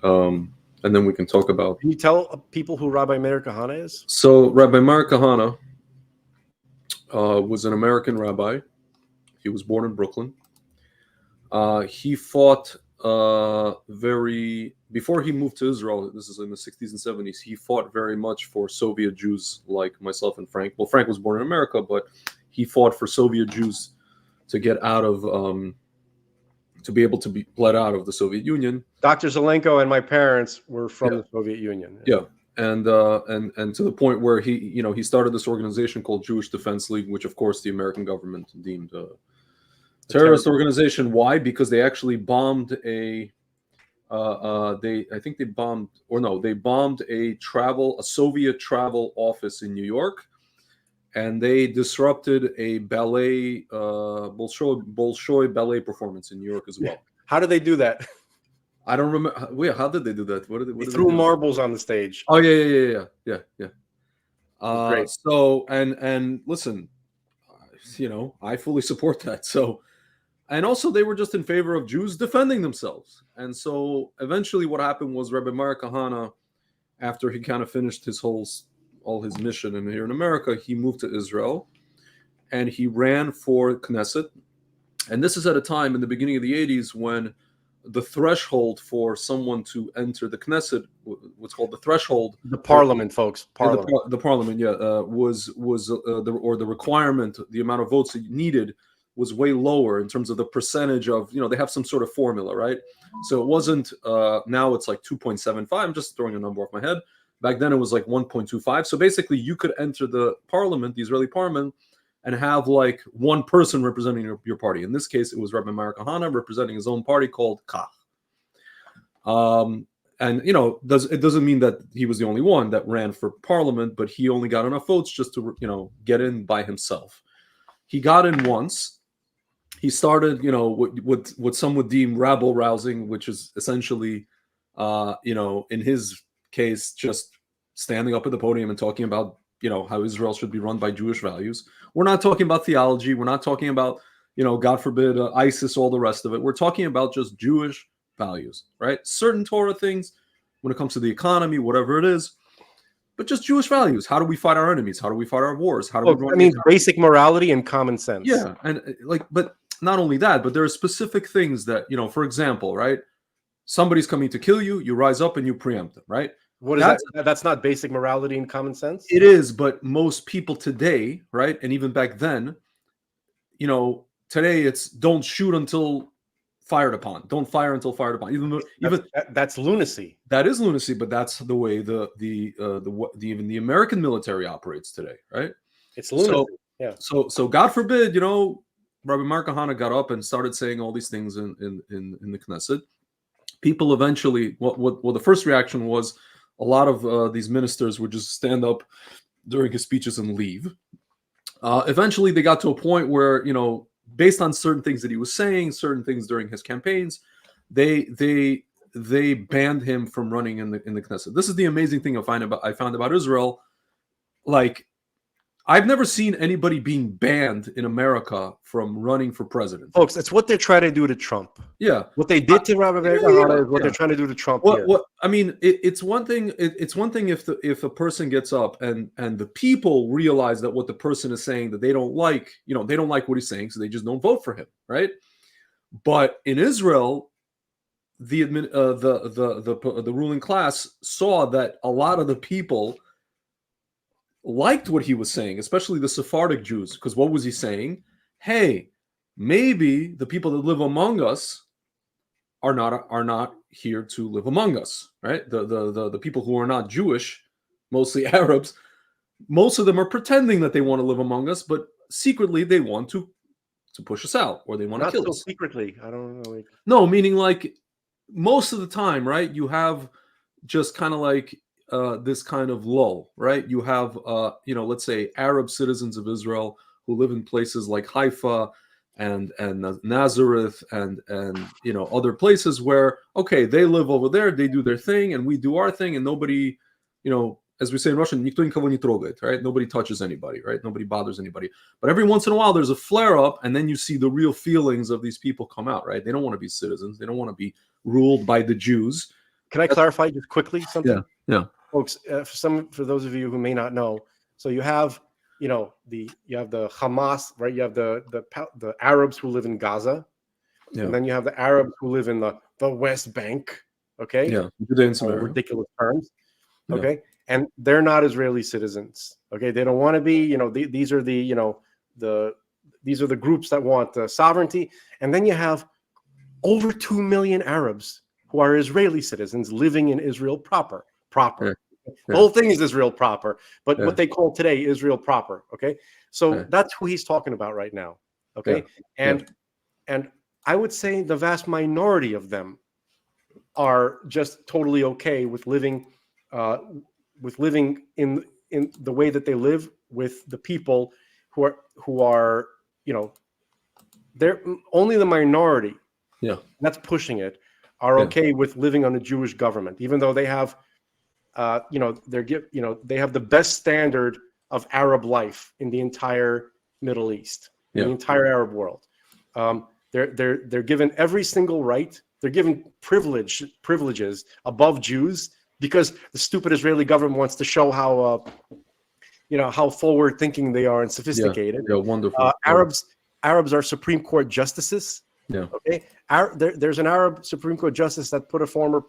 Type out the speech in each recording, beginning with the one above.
and then we can talk about. Can you tell people who Rabbi Meir Kahane is? So Rabbi Meir Kahane was an American rabbi. He was born in Brooklyn. He fought before he moved to Israel. This is in the 60s and 70s. He fought very much for Soviet Jews like myself and Frank. Well, Frank was born in America, but he fought for Soviet Jews to get out of, to be able to be let out of the Soviet Union. Dr. Zelenko and my parents were from the Soviet Union. Yeah. And to the point where he started this organization called Jewish Defense League, which of course the American government deemed terrorist organization. Why? Because they actually bombed they bombed a Soviet travel office in New York, and they disrupted a ballet Bolshoi ballet performance in New York as well. How did they do that? I don't remember. Wait, how did they do that? What They threw marbles on the stage. Oh yeah. Great. So and listen, I fully support that. So, and also they were just in favor of Jews defending themselves. And so eventually what happened was Rabbi Meir Kahane, after he kind of finished all his mission here in America, he moved to Israel and he ran for Knesset. And this is at a time in the beginning of the 80s when the threshold for someone to enter the Knesset, what's called the threshold, the parliament, folks, parliament, the parliament, was the requirement, the amount of votes that you needed was way lower in terms of the percentage of, they have some sort of formula, right? So it wasn't, now it's like 2.75. I'm just throwing a number off my head. Back then it was like 1.25. So basically you could enter the parliament, the Israeli parliament, and have like one person representing your party. In this case, it was Rabbi Meir Kahane representing his own party called Kach. And it doesn't mean that he was the only one that ran for parliament, but he only got enough votes just to get in by himself. He got in once. He started what some would deem rabble rousing, which is essentially in his case just standing up at the podium and talking about how Israel should be run by Jewish values. We're not talking about theology. We're not talking about, God forbid, ISIS, all the rest of it. We're talking about just Jewish values, right? Certain Torah things when it comes to the economy, whatever it is, but just Jewish values. How do we fight our enemies? How do we fight our wars? How do we run basic morality and common sense. Yeah. And but not only that, but there are specific things that, for example, right? Somebody's coming to kill you. You rise up and you preempt them, right? What is that? That's not basic morality and common sense? It is, but most people today, right, and even back then, today it's don't shoot until fired upon. Don't fire until fired upon. Even that's lunacy. That is lunacy, but that's the way even the American military operates today, right? It's lunacy. So God forbid, Rabbi Meir Kahane got up and started saying all these things in the Knesset. People eventually, the first reaction was, a lot of these ministers would just stand up during his speeches and leave. Eventually, they got to a point where, based on certain things that he was saying, certain things during his campaigns, they banned him from running in the Knesset. This is the amazing thing I found about Israel. Like, I've never seen anybody being banned in America from running for president. Folks, it's what they're trying to do to Trump. Yeah. What they did to Rabbi Meir Kahane is what they're trying to do to Trump here. I mean, it's one thing. It's one thing if a person gets up and the people realize that what the person is saying that they don't like, they don't like what he's saying, so they just don't vote for him, right? But in Israel, the ruling class saw that a lot of the people liked what he was saying, especially the Sephardic Jews, because what was he saying? Hey, maybe the people that live among us are not here to live among us, right? The people who are not Jewish, mostly Arabs, most of them are pretending that they want to live among us, but secretly they want to push us out, or they want to kill us. Secretly, I don't know. No, meaning like most of the time, right? You have just kind of like this kind of lull, right? You have, let's say Arab citizens of Israel who live in places like Haifa and Nazareth and other places where, okay, they live over there, they do their thing, and we do our thing, and nobody, as we say in Russian, никто никого не трогает, right? Nobody touches anybody, right? Nobody bothers anybody. But every once in a while, there's a flare-up, and then you see the real feelings of these people come out, right? They don't want to be citizens. They don't want to be ruled by the Jews. can I clarify just quickly something? Yeah. Folks, for those of you who may not know, so you have the Hamas, right? You have the Arabs who live in Gaza, and then you have the Arabs who live in the West Bank. Okay, Judea and Samaria. Ridiculous terms. Okay, and they're not Israeli citizens. Okay, they don't want to be. These are the groups that want sovereignty, and then you have over 2 million Arabs who are Israeli citizens living in Israel proper. The whole thing is Israel proper, but what they call today Israel proper. Okay, so that's who he's talking about right now. Okay, and I would say the vast minority of them are just totally okay with living in the way that they live with the people who are they're only the minority. That's pushing it. Are okay with living on a Jewish government, even though they have, they have the best standard of Arab life in the entire Middle East, in the entire Arab world. They're given every single right. They're given privileges above Jews because the stupid Israeli government wants to show how forward thinking they are and sophisticated. Wonderful. Arabs are Supreme Court justices. Okay. There's an Arab Supreme Court justice that put a former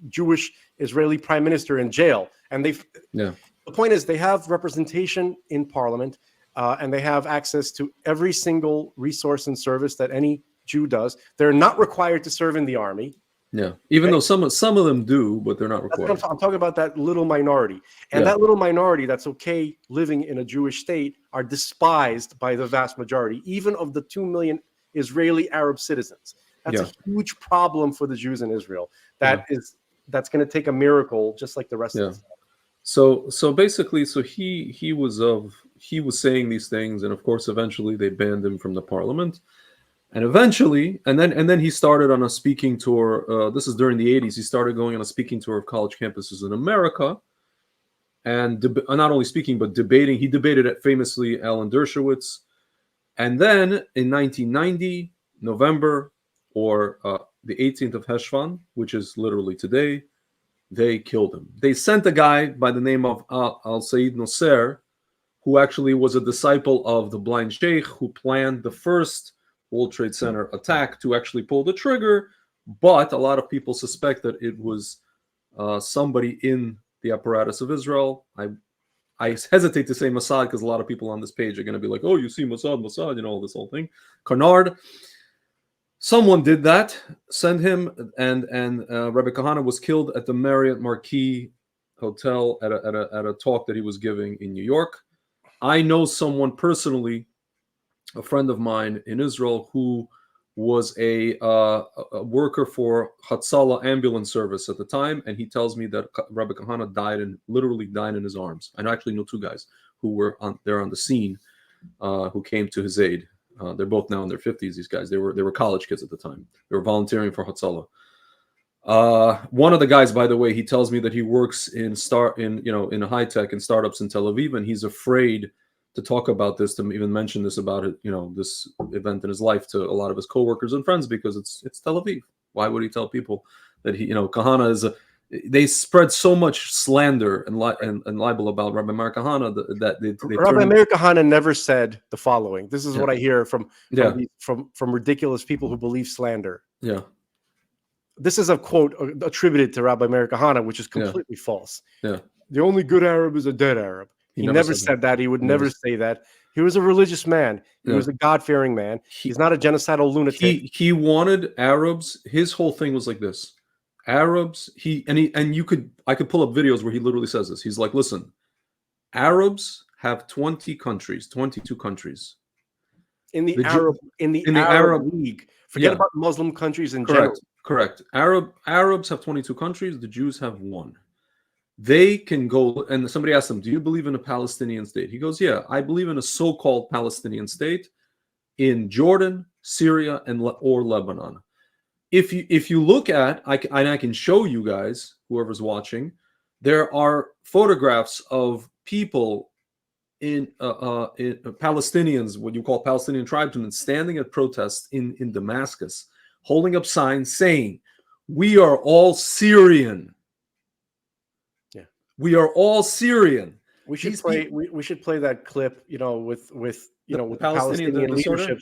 Jewish Israeli prime minister in jail, and the point is they have representation in parliament, and they have access to every single resource and service that any Jew does. They're not required to serve in the army. Even though some of them do, but they're not required. I'm talking about that little minority, and that little minority that's okay living in a Jewish state are despised by the vast majority, even of the 2 million Israeli Arab citizens. That's a huge problem for the Jews in Israel. That's going to take a miracle, just like the rest of us. So basically, he was saying these things, and of course, eventually they banned him from the parliament. And then he started on a speaking tour. This is during the 80s. He started going on a speaking tour of college campuses in America, and not only speaking but debating. He debated at famously Alan Dershowitz. And then in 1990, November, or the 18th of Heshvan, which is literally today, they killed him. They sent a guy by the name of Al-Said Nosser, who actually was a disciple of the blind sheikh who planned the first World Trade Center attack to actually pull the trigger. But a lot of people suspect that it was somebody in the apparatus of Israel. I hesitate to say Mossad because a lot of people on this page are going to be like, oh, you see Mossad, this whole thing. Canard. Someone did that, send him, and Rabbi Kahane was killed at the Marriott Marquis Hotel at a talk that he was giving in New York. I know someone personally, a friend of mine in Israel, who was a worker for Hatzalah ambulance service at the time, and he tells me that Rabbi Kahane literally died in his arms. I actually know two guys who were there on the scene, who came to his aid. They're both now in their 50s. These guys, they were college kids at the time. They were volunteering for Hatzalah. One of the guys, by the way, he tells me that he works in high tech and startups in Tel Aviv, and he's afraid to talk about this, to even mention this about it, this event in his life to a lot of his coworkers and friends, because it's Tel Aviv. Why would he tell people that Kahane is they spread so much slander and libel about Rabbi Meir Kahane that they Rabbi Meir Kahane never said the following. This is what I hear from ridiculous people who believe slander. This is a quote attributed to Rabbi Meir Kahane, which is completely false. The only good Arab is a dead Arab. He never said that. He would never say that. He was a religious man. He was a God-fearing man. He's not a genocidal lunatic. He wanted Arabs. His whole thing was like this. Arabs, I could pull up videos where he literally says this. He's like, listen, Arabs have 22 countries. In the Arab League. Forget about Muslim countries in general. Correct. Arabs have 22 countries. The Jews have one. They can go, and somebody asked him, do you believe in a Palestinian state? He goes, yeah, I believe in a so-called Palestinian state in Jordan, Syria, or Lebanon. If you look at, I can show you guys, whoever's watching, there are photographs of people in Palestinians, what you call Palestinian tribesmen, standing at protests in Damascus, holding up signs saying, We are all Syrian. Yeah. We are all Syrian. We should play. We should play that clip. With the Palestinian leadership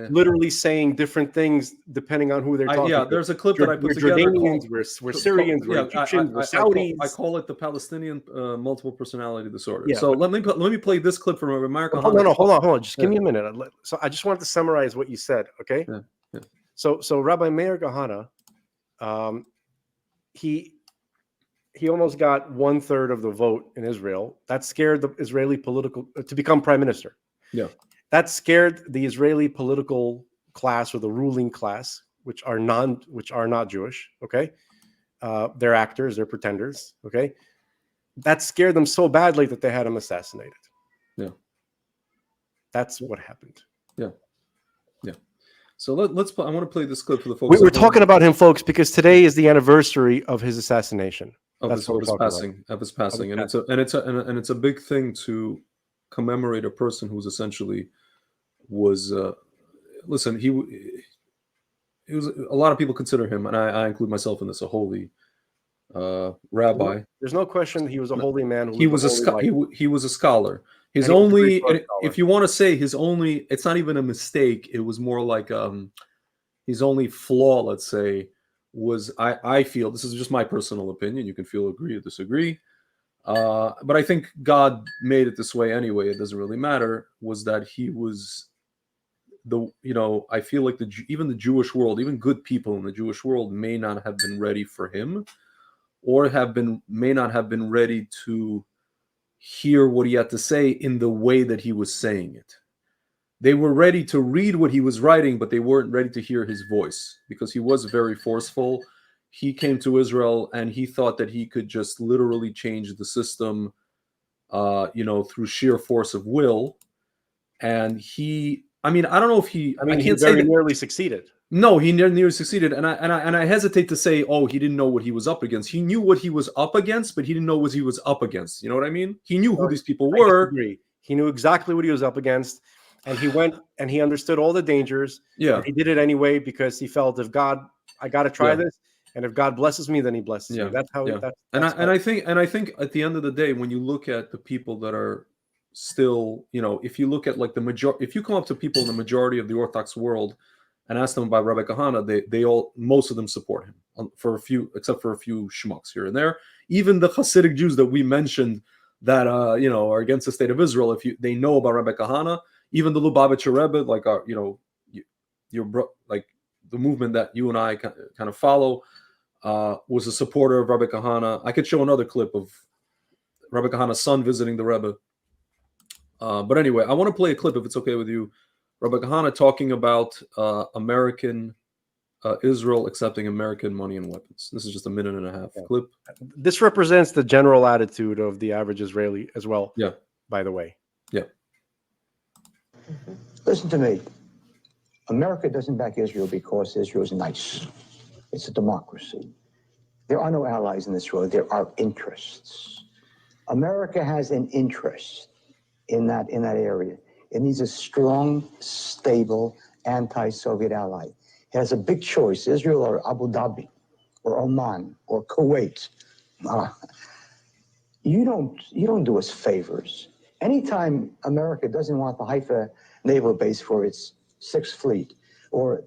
literally saying different things depending on who they're talking to. There's a clip that I put together. Jordanians, we're Syrians, we're Egyptians, we're Saudis. I call it the Palestinian multiple personality disorder. Yeah, so let me play this clip from Rabbi Meir Kahane. No, hold on. Just give me a minute. So I just wanted to summarize what you said. Okay. Yeah. So Rabbi Meir Kahane, he almost got 1/3 of the vote in Israel. That scared the Israeli political to become prime minister. Yeah. That scared the Israeli political class or the ruling class, which are not Jewish. Okay. They're actors, they're pretenders. Okay. That scared them so badly that they had him assassinated. Yeah. That's what happened. Yeah. So let's. I want to play this clip for the folks. We're talking about him, folks, because today is the anniversary of his assassination. Of his passing, and it's a big thing to commemorate a person who's essentially was. Listen, he was. A lot of people consider him, and I include myself in this, a holy rabbi. There's no question that he was a holy man. He was a scholar. His only, if you want to say his only, it's not even a mistake. It was more like his only flaw, let's say, was I feel, this is just my personal opinion. You can feel agree or disagree, but I think God made it this way anyway. It doesn't really matter. Was that he was I feel like even the Jewish world, even good people in the Jewish world, may not have been ready for him, or may not have been ready to hear what he had to say in the way that he was saying it. They were ready to read what he was writing, but they weren't ready to hear his voice, because he was very forceful. He came to Israel and he thought that he could just literally change the system, through sheer force of will. And I don't know if he nearly succeeded. No, he nearly succeeded, and I hesitate to say, oh, he didn't know what he was up against. He knew what he was up against, but he didn't know what he was up against. You know what I mean? He knew who these people were. He knew exactly what he was up against, and he went and he understood all the dangers. Yeah, he did it anyway because he felt, if God, I got to try this, and if God blesses me, then He blesses me. That's how. I think at the end of the day, when you look at the people that are still, if you look at like if you come up to people in the majority of the Orthodox world and ask them about Rabbi Kahane, most of them support him, except for a few schmucks here and there. Even the Hasidic Jews that we mentioned that are against the state of Israel, they know about Rabbi Kahane, even the Lubavitcher Rebbe, like like the movement that you and I kind of follow, was a supporter of Rabbi Kahane. I could show another clip of Rabbi Kahane's son visiting the Rebbe. But anyway, I want to play a clip, if it's okay with you. Rabbi Kahane talking about Israel accepting American money and weapons. This is just a 1.5-minute clip. This represents the general attitude of the average Israeli as well. Yeah. By the way. Yeah. Listen to me. America doesn't back Israel because Israel is nice. It's a democracy. There are no allies in this world. There are interests. America has an interest in that area. It needs a strong, stable, anti-Soviet ally. It has a big choice: Israel or Abu Dhabi, or Oman, or Kuwait. You don't do us favors. Anytime America doesn't want the Haifa naval base for its 6th Fleet, or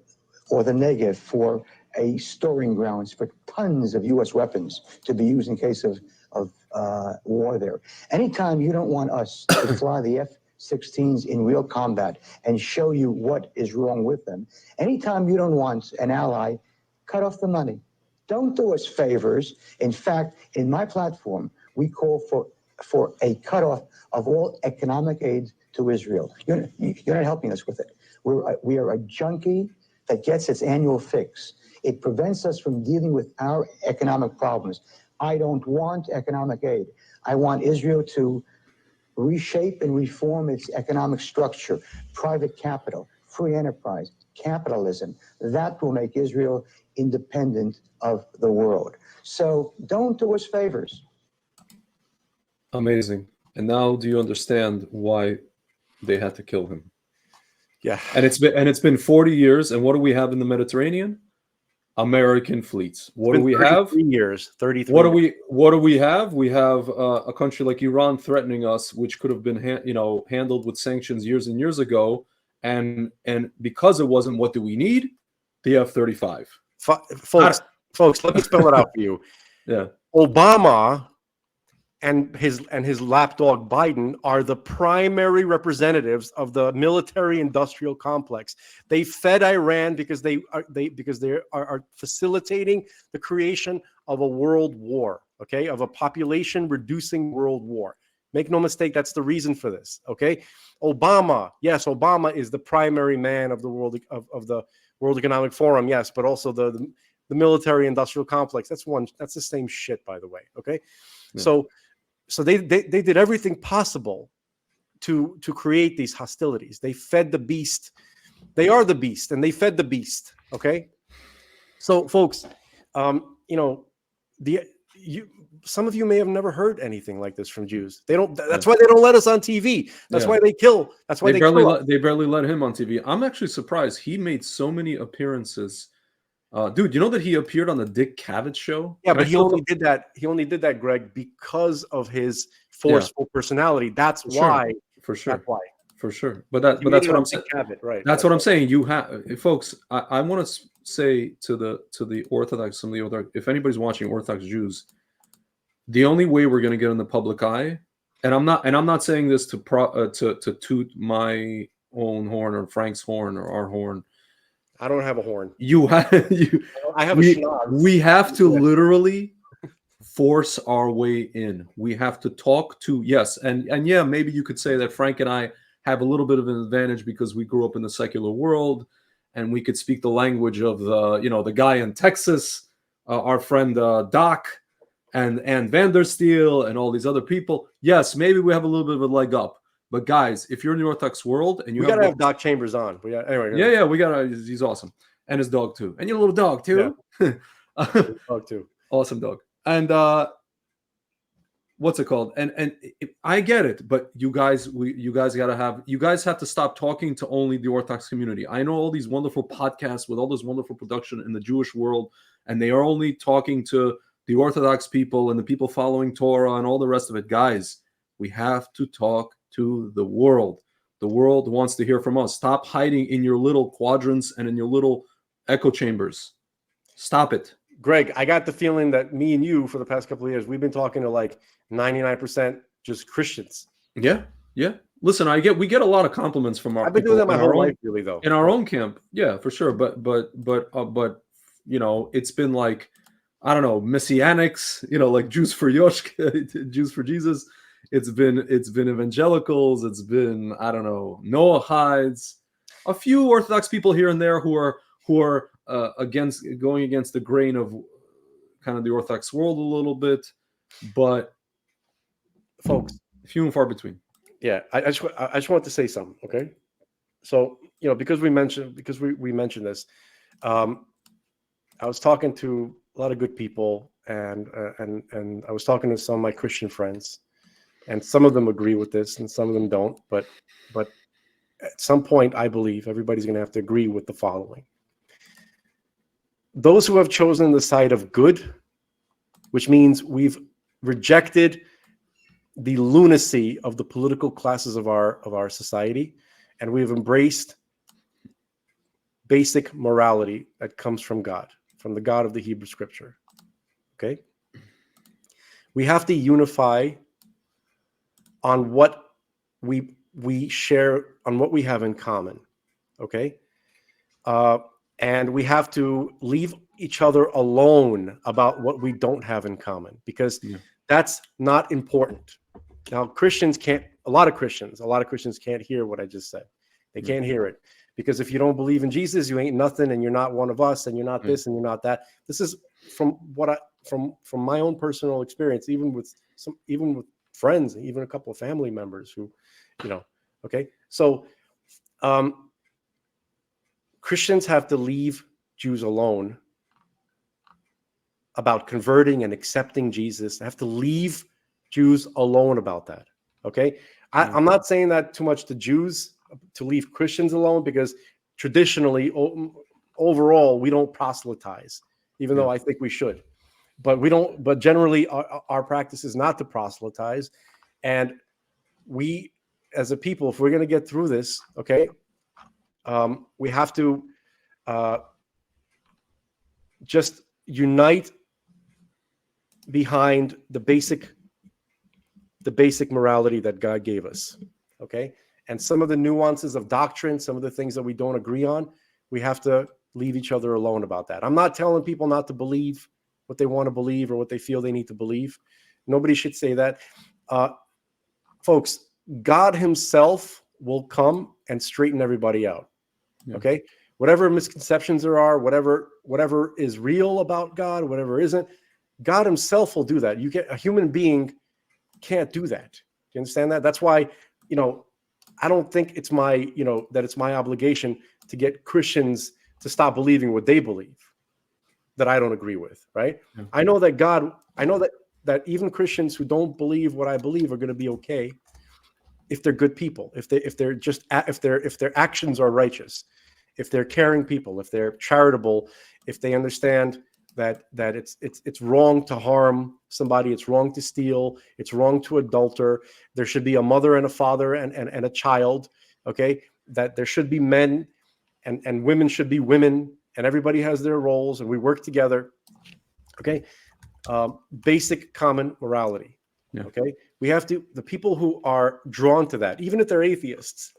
the Negev for a storing grounds for tons of U.S. weapons to be used in case of war there. Anytime you don't want us to fly the F-16s in real combat and show you what is wrong with them. Anytime you don't want an ally, cut off the money. Don't do us favors. In fact, in my platform, we call for a cutoff of all economic aid to Israel. You're not helping us with it. We are a junkie that gets its annual fix. It prevents us from dealing with our economic problems. I don't want economic aid. I want Israel to reshape and reform its economic structure, private capital, free enterprise, capitalism. That will make Israel independent of the world. So don't do us favors. Amazing. And now do you understand why they had to kill him? Yeah. And it's been 40 years, and what do we have in the Mediterranean? American fleets. What do It's been we have? 33 years. 33. What do we have? We have a country like Iran threatening us, which could have been handled with sanctions years and years ago. And because it wasn't, what do we need? The F-35. Folks, let me spell it out for you. Yeah. Obama and his lapdog Biden are the primary representatives of the military-industrial complex. They fed Iran because they are facilitating the creation of a world war, okay, of a population-reducing world war. Make no mistake, that's the reason for this, okay? Obama is the primary man of the World Economic Forum, yes, but also the military-industrial complex. That's the same shit, by the way, okay? Yeah. So they did everything possible to create these hostilities. They fed the beast. They are the beast, and they fed the beast. Okay, so folks, some of you may have never heard anything like this from Jews. They don't. That's why they don't let us on TV. That's why they kill. That's why they barely let him on TV. I'm actually surprised he made so many appearances. Dude, you know that he appeared on the Dick Cavett show? Yeah, but he only did that. He only did that, Greg, because of his forceful personality. That's why. For sure. That's why. For sure. But that's what I'm saying. Right. That's what I'm saying. You have, folks. I want to say to the Orthodox, some of the Orthodox, if anybody's watching Orthodox Jews, the only way we're going to get in the public eye, and I'm not saying this to toot my own horn or Frank's horn or our horn. I don't have a horn. I have a schnoz. We have to literally force our way in. We have to talk to, yes, and yeah, maybe you could say that Frank and I have a little bit of an advantage because we grew up in the secular world, and we could speak the language of the guy in Texas, our friend Doc, and Vandersteel, and all these other people. Yes, maybe we have a little bit of a leg up. But guys, if you're in the Orthodox world and we gotta have Doc Chambers on. Anyway, we gotta. He's awesome, and his dog too, and your little dog too. Yeah. Dog too. Awesome dog. And what's it called? And I get it, but you guys have to stop talking to only the Orthodox community. I know all these wonderful podcasts with all this wonderful production in the Jewish world, and they are only talking to the Orthodox people and the people following Torah and all the rest of it. Guys, we have to talk to the world. The world wants to hear from us. Stop hiding in your little quadrants and in your little echo chambers. Stop it. Greg, I got the feeling that me and you for the past couple of years, we've been talking to like 99% just Christians. Yeah. Listen, we get a lot of compliments from our. I've been doing that my whole life, really, though. In our own camp, yeah, for sure. But it's been like, I don't know, messianics, like Jews for Yoshka, Jews for Jesus. It's been evangelicals. It's been, I don't know, Noahides, a few Orthodox people here and there who are going against the grain of kind of the Orthodox world a little bit, but folks, few and far between. Yeah, I just want to say something, okay? So because we mentioned this, I was talking to a lot of good people, and I was talking to some of my Christian friends. And some of them agree with this and some of them don't. But at some point, I believe everybody's going to have to agree with the following. Those who have chosen the side of good, which means we've rejected the lunacy of the political classes of our society, and we've embraced basic morality that comes from God, from the God of the Hebrew Scripture. Okay? We have to unify on what we share, on what we have in common, okay? And we have to leave each other alone about what we don't have in common, because that's not important. Now, a lot of Christians can't hear what I just said. They can't hear it, because if you don't believe in Jesus, you ain't nothing, and you're not one of us, and you're not this, and you're not that. This is from my own personal experience, even with friends, even a couple of family members who, okay. So Christians have to leave Jews alone about converting and accepting Jesus. They have to leave Jews alone about that. Okay. I'm not saying that too much to Jews, to leave Christians alone, because traditionally overall, we don't proselytize, even though I think we should. But we don't. But generally, our practice is not to proselytize, and we, as a people, if we're going to get through this, okay, we have to just unite behind the basic morality that God gave us, okay? And some of the nuances of doctrine, some of the things that we don't agree on, we have to leave each other alone about that. I'm not telling people not to believe what they want to believe or what they feel they need to believe. Nobody should say that. Folks, God himself will come and straighten everybody out, okay? Whatever misconceptions there are, whatever is real about God, whatever isn't, God himself will do that. A human being can't do that. You understand that? That's why, I don't think it's my, that it's my obligation to get Christians to stop believing what they believe that I don't agree with, right? Yeah. I know that even Christians who don't believe what I believe are going to be okay if they're good people, if their actions are righteous, if they're caring people, if they're charitable, if they understand that it's wrong to harm somebody, it's wrong to steal, it's wrong to adulter. There should be a mother and a father and a child, okay? That there should be men and women should be women, and everybody has their roles, and we work together, okay? Basic common morality, okay? We have to, the people who are drawn to that, even if they're atheists,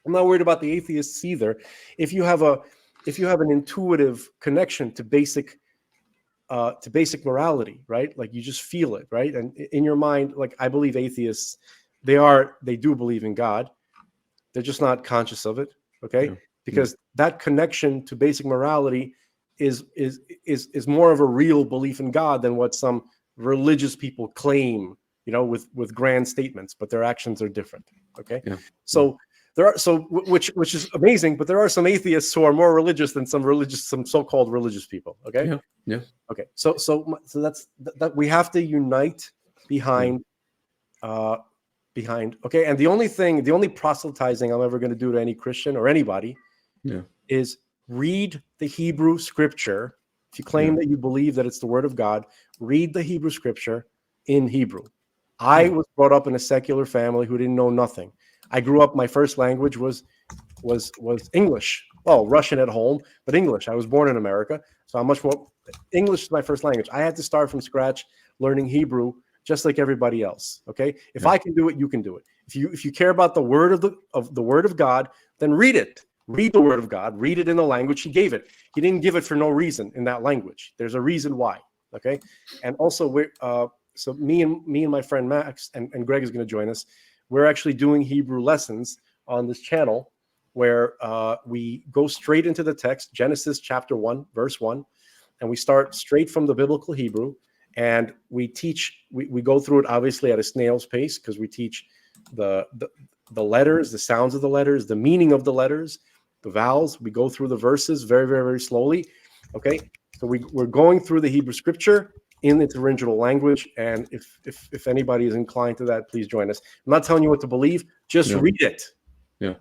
I'm not worried about the atheists either. If you have an intuitive connection to basic morality, right? Like you just feel it, right? And in your mind, like I believe atheists, they do believe in God. They're just not conscious of it, okay? Yeah. Because that connection to basic morality is more of a real belief in God than what some religious people claim, with grand statements, but their actions are different, okay? Yeah. So which is amazing, but there are some atheists who are more religious than some so-called religious people. Okay. Yeah. Yeah. Okay. So that's that we have to unite behind. Okay. And the only proselytizing I'm ever going to do to any Christian or anybody, is read the Hebrew scripture. If you claim that you believe that it's the word of God, read the Hebrew scripture in Hebrew. I was brought up in a secular family who didn't know nothing. I grew up, my first language was English. Well, Russian at home, but English. I was born in America, so I'm much more, English is my first language. I had to start from scratch learning Hebrew just like everybody else, okay? If I can do it, you can do it. If you care about the word of the word of God, then read it. Read the word of God. Read it in the language he gave it. He didn't give it for no reason in that language. There's a reason why, okay? And also, so me and my friend Max, and Greg is going to join us, we're actually doing Hebrew lessons on this channel where we go straight into the text, Genesis chapter 1, verse 1, and we start straight from the biblical Hebrew, and we go through it obviously at a snail's pace because we teach the letters, the sounds of the letters, the meaning of the letters, the vowels. We go through the verses very, very, very slowly, okay? So we're going through the Hebrew scripture in its original language, and if anybody is inclined to that, please join us. I'm not telling you what to believe; just read it. Yeah,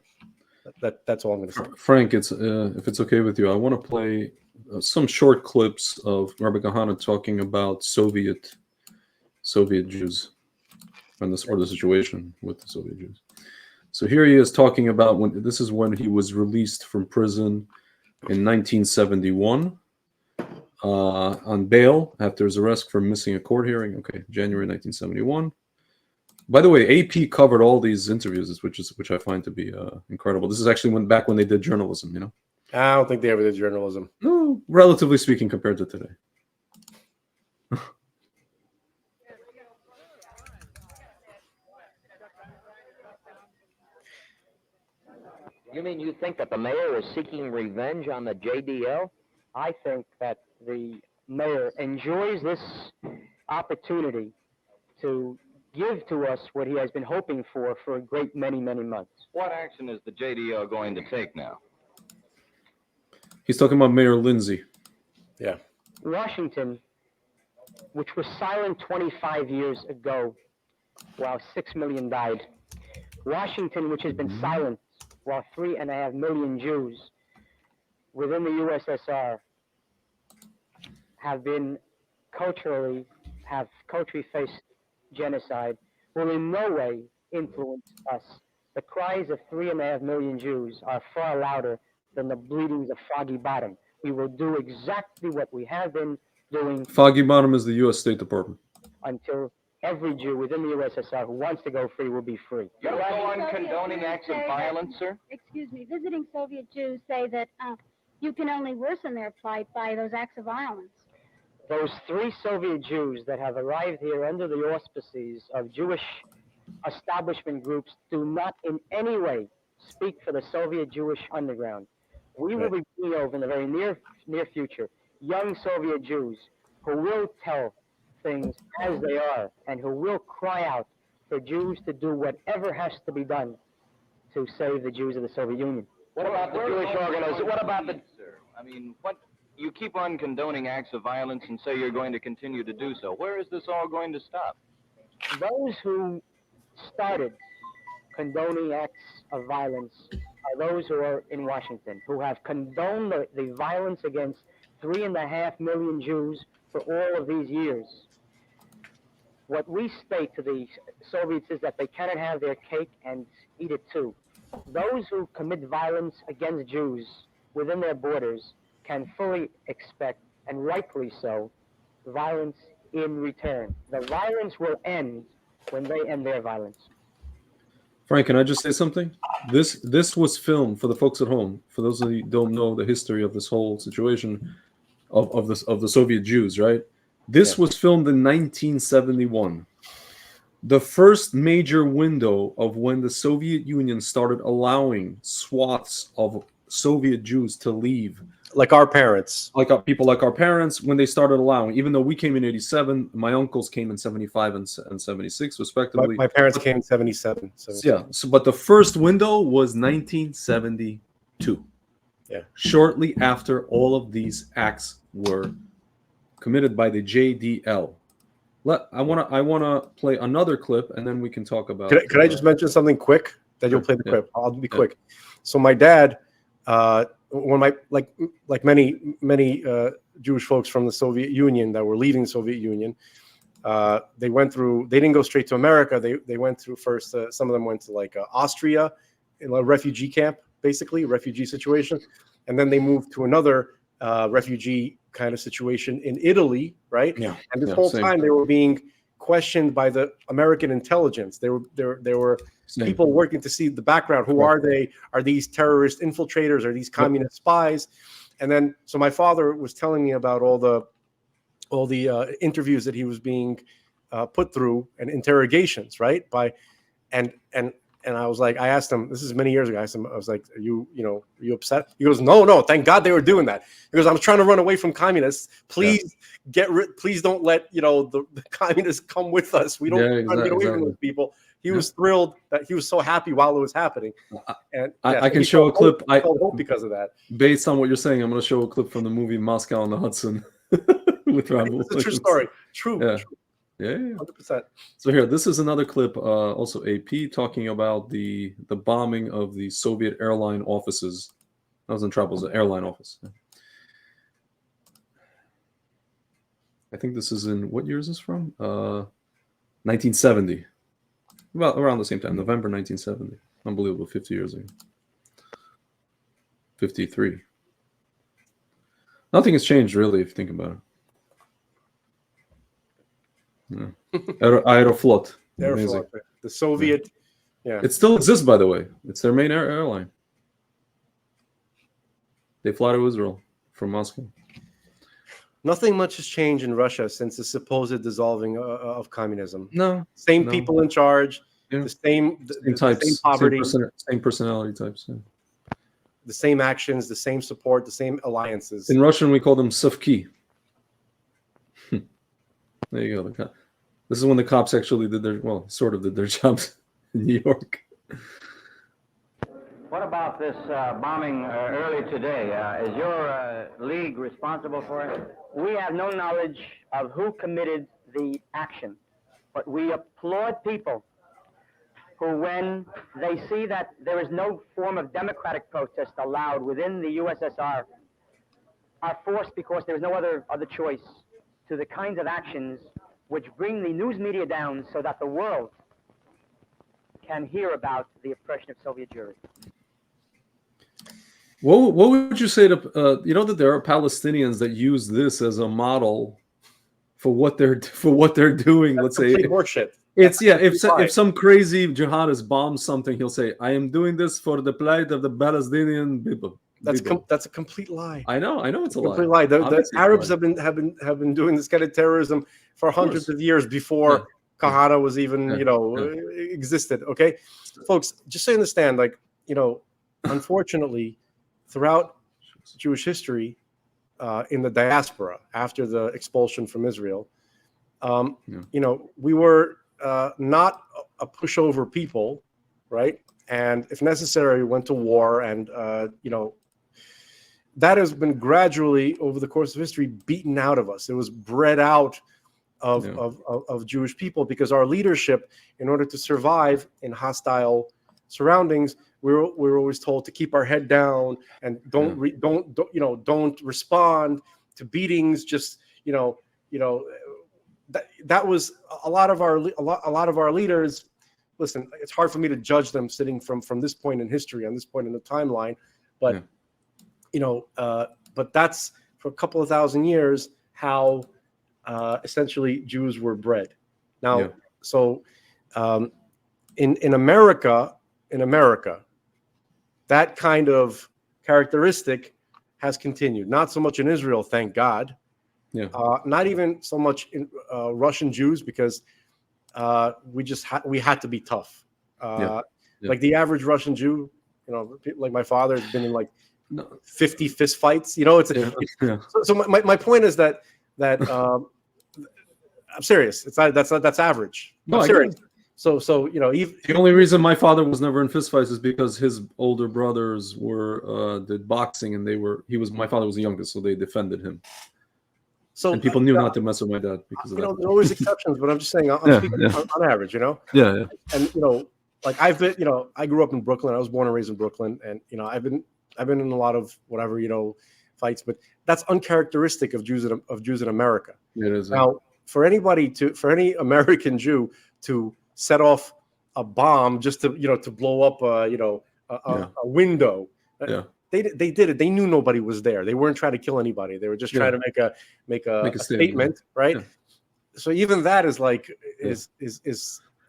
that's all I'm going to say. Frank, if it's okay with you, I want to play some short clips of Rabbi Kahane talking about Soviet Jews and the situation with the Soviet Jews. So here he is talking about when he was released from prison in 1971. On bail after his arrest for missing a court hearing. Okay, January 1971. By the way, AP covered all these interviews, which I find to be incredible. This is actually back when they did journalism. I don't think they ever did journalism. No, relatively speaking, compared to today. You mean you think that the mayor is seeking revenge on the JDL? I think that the mayor enjoys this opportunity to give to us what he has been hoping for a great many, many months. What action is the JDL going to take now? He's talking about Mayor Lindsay. Yeah. Washington, which was silent 25 years ago while 6 million died. Washington, which has been silent while 3.5 million Jews within the USSR have culturally faced genocide will in no way influence us. The cries of 3.5 million Jews are far louder than the bleatings of Foggy Bottom. We will do exactly what we have been doing. Foggy Bottom is the U.S. State Department. Until every Jew within the USSR who wants to go free will be free. You go on condoning acts of violence, sir? Excuse me. Visiting Soviet Jews say that you can only worsen their plight by those acts of violence. Those 3 Soviet Jews that have arrived here under the auspices of Jewish establishment groups do not in any way speak for the Soviet Jewish underground. We will be bringing over in the very near future young Soviet Jews who will tell things as they are and who will cry out for Jews to do whatever has to be done to save the Jews of the Soviet Union. What about the Jewish organization? What about the... Sir, I mean, what... You keep on condoning acts of violence and say you're going to continue to do so. Where is this all going to stop? Those who started condoning acts of violence are those who are in Washington, who have condoned the violence against 3.5 million Jews for all of these years. What we state to the Soviets is that they cannot have their cake and eat it too. Those who commit violence against Jews within their borders can fully expect, and rightfully so, violence in return. The violence will end when they end their violence. Frank, can I just say something? This was filmed for the folks at home. For those of you who don't know the history of this whole situation of the Soviet Jews, right? This was filmed in 1971. The first major window of when the Soviet Union started allowing swaths of Soviet Jews to leave. Like our parents. People like our parents, when they started allowing, even though we came in 87, my uncles came in 75 and 76, respectively. My parents came in 77. Yeah, but the first window was 1972. Yeah. Shortly after all of these acts were committed by the JDL. I wanna play another clip, and then we can talk about. Could I just mention something quick? Then you'll play the clip. I'll be quick. So my dad, when like many Jewish folks from the Soviet Union that were leaving the Soviet Union, they didn't go straight to America. They went through first. Some of them went to like Austria, in a refugee camp, basically a refugee situation, and then they moved to another refugee kind of situation in Italy, right? Yeah. And this whole time they were being questioned by the American intelligence. There were people working to see the background. Who are they? Are these terrorist infiltrators? Are these communist spies? And then, so my father was telling me about all the interviews that he was being put through and interrogations, right? And I was like, I asked him, this is many years ago. I was like, are you upset? He goes, no, thank God they were doing that. He goes, I was trying to run away from communists. Please please don't let, the communists come with us. We don't try to get away from those people. He was thrilled that he was so happy while it was happening. And I can show a clip. I hope because of that. Based on what you're saying, I'm going to show a clip from the movie Moscow on the Hudson with Robin Williams. It's a true story. True. Yeah. 100%. So here, this is another clip, also AP, talking about the bombing of the Soviet airline offices. I was in trouble, it was an airline office. I think this is in, what year is this from? 1970. Well, around the same time, November 1970. Unbelievable, 50 years ago. 53. Nothing has changed, really, if you think about it. Yeah. Aeroflot. Aeroflot, the Soviet. Yeah. It still exists, by the way. It's their main airline. They fly to Israel from Moscow. Nothing much has changed in Russia since the supposed dissolving of communism. No. Same people in charge. Yeah. The same types. Same poverty. Same personality types. Yeah. The same actions, the same support, the same alliances. In Russian, we call them savki. There you go. This is when the cops actually did sort of did their jobs in New York. What about this bombing early today? Is your league responsible for it? We have no knowledge of who committed the action, but we applaud people who, when they see that there is no form of democratic protest allowed within the USSR are forced because there is no other choice to the kinds of actions which bring the news media down so that the world can hear about the oppression of Soviet Jewry. What would you say to you know that there are Palestinians that use this as a model for what they're doing? That's let's say horseshit. it's if some crazy jihadist bombs something, he'll say, "I am doing this for the plight of the Palestinian people." That's a complete lie. I know it's a complete lie. lie. The Arabs have been doing this kind of terrorism for hundreds of years before Kahane was even existed. Okay, folks, just so you understand, like, unfortunately, throughout Jewish history, in the diaspora after the expulsion from Israel, we were not a pushover people, right? And if necessary, we went to war, and that has been gradually over the course of history beaten out of us. It was bred out of Jewish people because our leadership, in order to survive in hostile surroundings, we were always told to keep our head down and don't respond to beatings. Just that was a lot of our leaders. Listen, it's hard for me to judge them sitting from this point in history, on this point in the timeline, but but that's for a couple of thousand years how essentially Jews were bred. Now, so in America, that kind of characteristic has continued. Not so much in Israel, thank God. Not even so much in Russian Jews, because we had to be tough. Like the average Russian Jew, like my father has been in like 50 fist fights. So my point is that I'm serious. That's average. No, I'm serious. So the only reason my father was never in fistfights is because his older brothers did boxing, and my father was the youngest, so they defended him. So and people knew not to mess with my dad because of that. There are always exceptions, but I'm just saying I'm speaking on average, Yeah. And like I grew up in Brooklyn. I was born and raised in Brooklyn, and I've been in a lot of whatever fights, but that's uncharacteristic of Jews in America. It is. Now, for any American Jew to set off a bomb just to blow up a window. They did it. They knew nobody was there. They weren't trying to kill anybody. They were just trying to make a statement, right? So even that is like is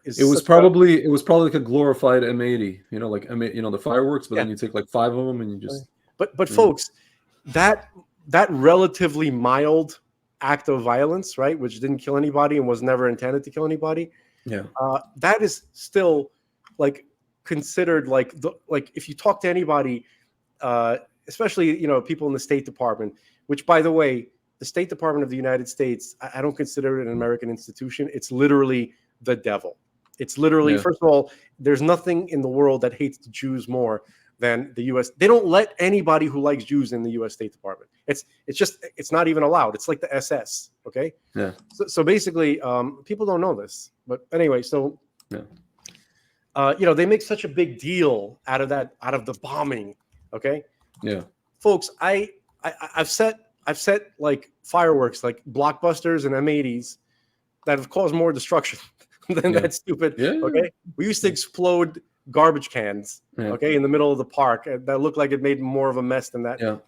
it was probably like a glorified M80, like the fireworks, but then you take like 5 of them and you just. But folks, that relatively mild act of violence, right, which didn't kill anybody and was never intended to kill anybody. That is still like considered like if you talk to anybody, especially people in the State Department, which, by the way, the State Department of the United States, I don't consider it an American institution. It's literally the devil. It's literally, first of all, there's nothing in the world that hates the Jews more than the U.S. They don't let anybody who likes Jews in the U.S. State Department. It's not even allowed. It's like the SS. Okay. Yeah. So basically, people don't know this, but anyway, so they make such a big deal out of the bombing. Okay. Yeah. Folks, I've set like fireworks, like blockbusters and M80s that have caused more destruction than that stupid. Yeah. Okay. We used to explode garbage cans, in the middle of the park that looked like it made more of a mess than that. Yeah.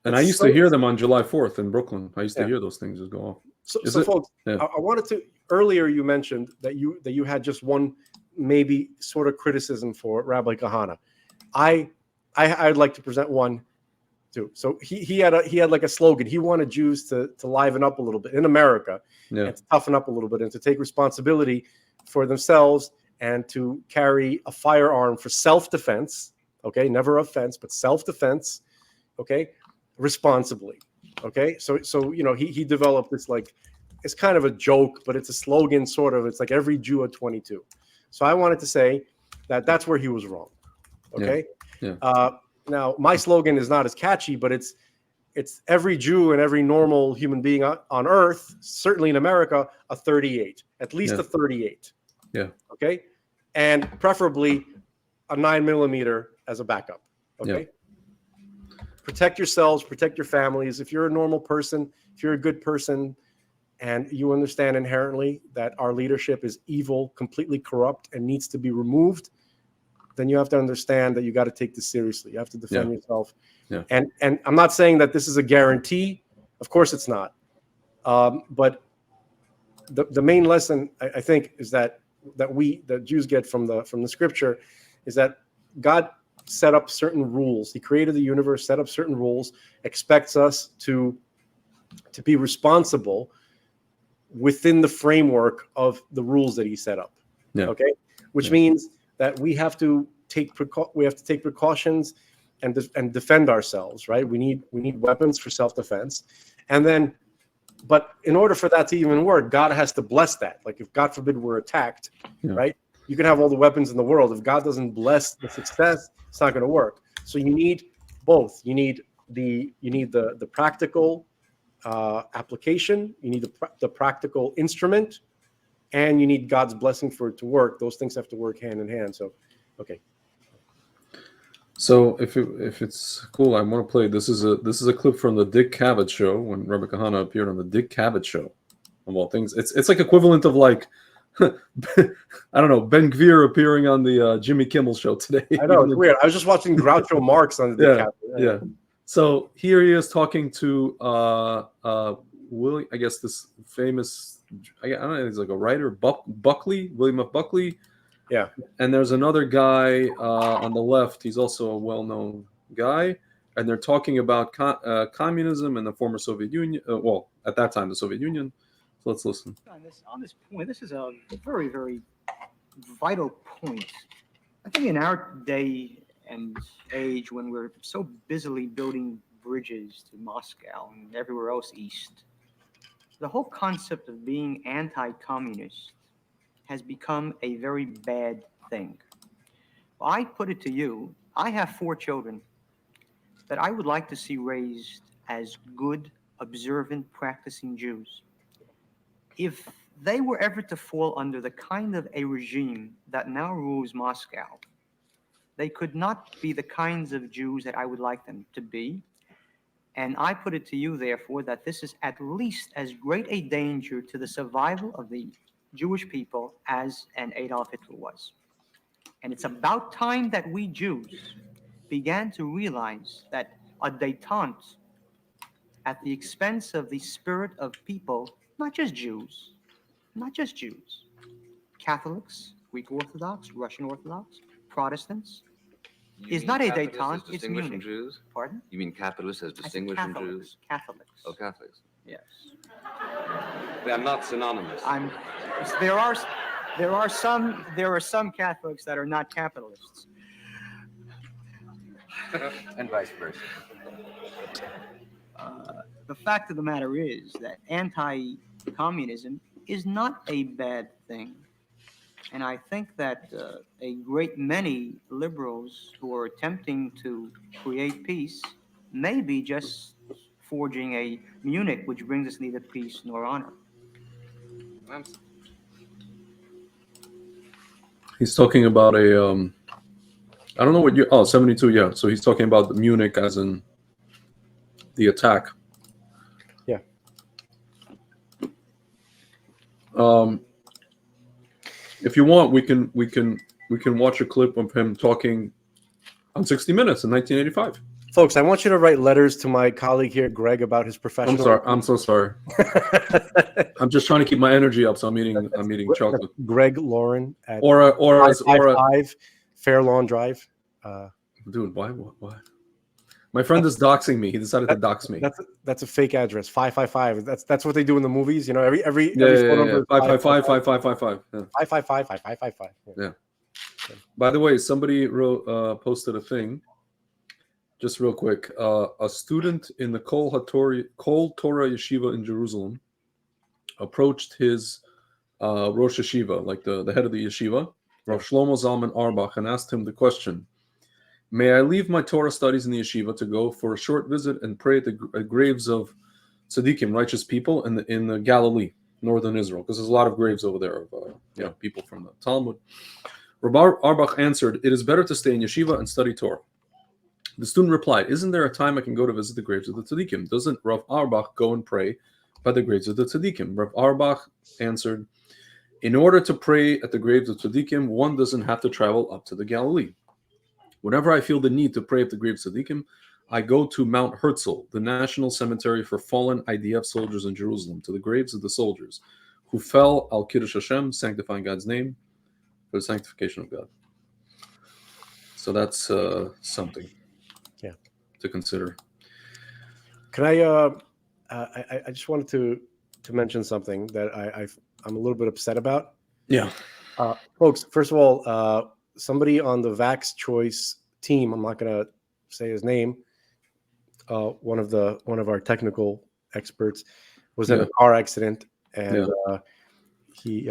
And I used to hear them on July 4th in Brooklyn. I used to hear those things just go off. So folks, I wanted to, earlier you mentioned that you had just one maybe sort of criticism for Rabbi Kahane. I'd like to present one too. So he had like a slogan. He wanted Jews to liven up a little bit in America, and to toughen up a little bit, and to take responsibility for themselves, and to carry a firearm for self-defense. Okay, never offense, but self-defense. Okay, responsibly. Okay, so he developed this, like, it's kind of a joke, but it's a slogan sort of. It's like every Jew at 22. So I wanted to say that that's where he was wrong. Okay. Now my slogan is not as catchy, but it's every Jew and every normal human being on earth, certainly in America, a 38, at least a 38. Yeah. Okay. And preferably a 9mm as a backup. Okay. protect yourselves, protect your families. If you're a normal person, if you're a good person, and you understand inherently that our leadership is evil, completely corrupt, and needs to be removed, then you have to understand that you got to take this seriously. You have to defend yourself. Yeah. And I'm not saying that this is a guarantee. Of course it's not. But the main lesson, I think, is that the Jews get from the scripture is that God set up certain rules. He created the universe, set up certain rules, expects us to be responsible within the framework of the rules that he set up. Yeah. Okay, which means that we have to take precautions and defend ourselves. Right? We need weapons for self-defense, and then, but in order for that to even work, God has to bless that. Like if God forbid we're attacked, right? You can have all the weapons in the world. If God doesn't bless the success, it's not going to work. So you need both. You need the practical application. You need the practical instrument, and you need God's blessing for it to work. Those things have to work hand in hand. So, okay. So if it's cool, I want to play. This is a clip from the Dick Cavett show when Rabbi Kahane appeared on the Dick Cavett show. Of all things, it's like equivalent of like I don't know, Ben Gvir appearing on the Jimmy Kimmel show today. I know, it's weird. I was just watching Groucho Marx on the Dick Cavett. Yeah. So here he is talking to Willie, I guess this famous, I don't know, he's like a writer, Buckley, William F. Buckley. Yeah. And there's another guy on the left. He's also a well-known guy. And they're talking about communism and the former Soviet Union. Well, at that time, the Soviet Union. So let's listen. On this point, this is a very, very vital point. I think in our day and age, when we're so busily building bridges to Moscow and everywhere else east, the whole concept of being anti-communist has become a very bad thing. Well, I put it to you, I have 4 children that I would like to see raised as good, observant, practicing Jews. If they were ever to fall under the kind of a regime that now rules Moscow, they could not be the kinds of Jews that I would like them to be. And I put it to you, therefore, that this is at least as great a danger to the survival of the Jewish people as an Adolf Hitler was. And it's about time that we Jews began to realize that a détente at the expense of the spirit of people, not just Jews, Catholics, Greek Orthodox, Russian Orthodox, Protestants, is not a détente, it's Munich. Jews? Pardon? You mean capitalists as distinguished from Jews? Catholics. Oh, Catholics. Yes. They are not synonymous. There are some Catholics that are not capitalists. And vice versa. The fact of the matter is that anti-communism is not a bad thing. And I think that a great many liberals who are attempting to create peace may be just forging a Munich, which brings us neither peace nor honor. He's talking about I don't know what year, 72, yeah. So he's talking about Munich as in the attack. Yeah. If you want, we can watch a clip of him talking on 60 Minutes in 1985. Folks, I want you to write letters to my colleague here, Greg, about his professional. I'm so sorry. I'm just trying to keep my energy up, so I'm eating chocolate. Greg Lauren at or 555 Fair Lawn Drive. Dude, why? My friend is doxing me. He decided to dox me. That's a fake address. 555. That's what they do in the movies. You know, every phone number. 555. Yeah. 555. Yeah. By the way, somebody posted a thing. Just real quick, a student in the Kol Torah Yeshiva in Jerusalem approached his Rosh Yeshiva, like the head of the yeshiva, Rav Shlomo Zalman Auerbach, and asked him the question: may I leave my Torah studies in the yeshiva to go for a short visit and pray at the graves of tzaddikim, righteous people, in the Galilee, northern Israel? Because there's a lot of graves over there of people from the Talmud. Rabbi Auerbach answered, "It is better to stay in yeshiva and study Torah." The student replied, "Isn't there a time I can go to visit the graves of the tzaddikim? Doesn't Rav Auerbach go and pray by the graves of the tzaddikim?" Rav Auerbach answered, "In order to pray at the graves of tzaddikim, one doesn't have to travel up to the Galilee. Whenever I feel the need to pray at the graves of tzaddikim, I go to Mount Herzl, the national cemetery for fallen IDF soldiers in Jerusalem, to the graves of the soldiers who fell al Kiddush Hashem, sanctifying God's name, for the sanctification of God." So that's something to consider. Can I just wanted to mention something that I'm a little bit upset about. Yeah. Folks, first of all, somebody on the Vax Choice team, I'm not going to say his name, one of our technical experts was in a car accident, and he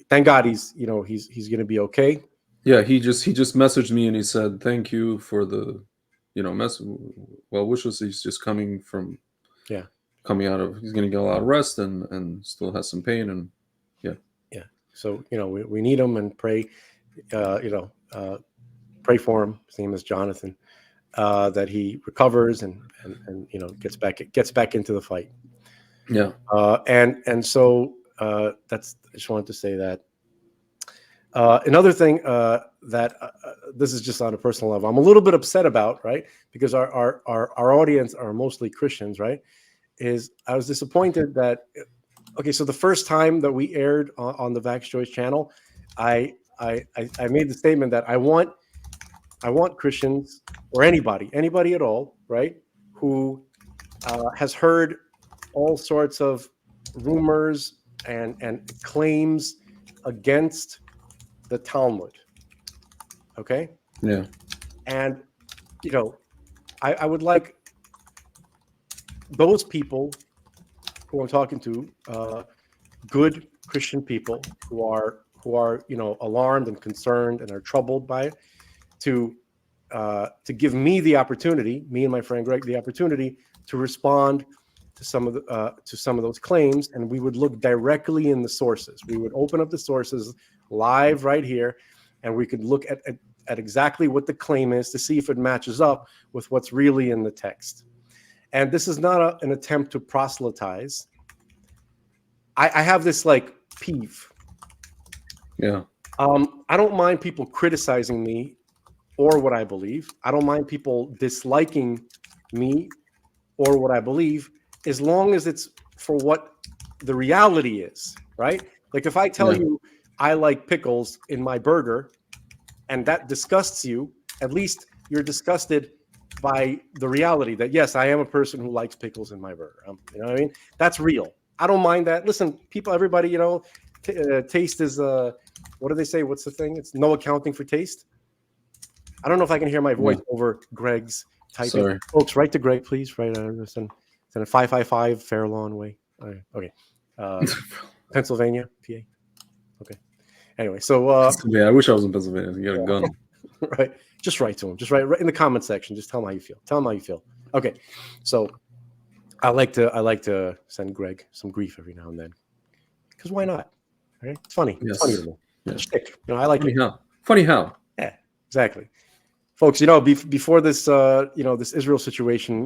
thank God he's going to be okay. Yeah, he just messaged me and he said thank you for the well wishes. He's just coming out of, he's going to get a lot of rest and still has some pain, and so we need him, and pray pray for him. His name is Jonathan, that he recovers and gets back into the fight. And so that's, I just wanted to say that. Another thing that this is just on a personal level, I'm a little bit upset about, right? Because our audience are mostly Christians, right? Is I was disappointed that, okay, so the first time that we aired on the Vax Choice channel, I made the statement that I want Christians, or anybody at all, right, who has heard all sorts of rumors and claims against the Talmud. Okay? Yeah. And, I would like those people who I'm talking to, good Christian people who are alarmed and concerned and are troubled by it, to give me the opportunity, me and my friend Greg, the opportunity to respond to some of those claims, and we would look directly in the sources. We would open up the sources live right here, and we could look at exactly what the claim is to see if it matches up with what's really in the text. And this is not an attempt to proselytize. I have this peeve. Yeah. I don't mind people criticizing me or what I believe. I don't mind people disliking me or what I believe, as long as it's for what the reality is, right? Like if I tell you I like pickles in my burger and that disgusts you, at least you're disgusted by the reality that, yes, I am a person who likes pickles in my burger. You know what I mean? That's real. I don't mind that. Listen, people, everybody, taste is, what do they say? What's the thing? It's no accounting for taste. I don't know if I can hear my voice over Greg's typing. Sorry. Folks, write to Greg, please. Write send a 555 Fair Lawn Way. All right. Okay. Pennsylvania, PA. Okay. Anyway, so I wish I was in Pennsylvania. You got a gun. Right. Just write to him. Just write in the comment section. Just tell him how you feel. Tell him how you feel. Okay. So I like to send Greg some grief every now and then. Because why not? Right? It's funny. Yes. It's funny to me. It's shtick. I like funny it. How? Funny how? Yeah, exactly. Folks, before this this Israel situation,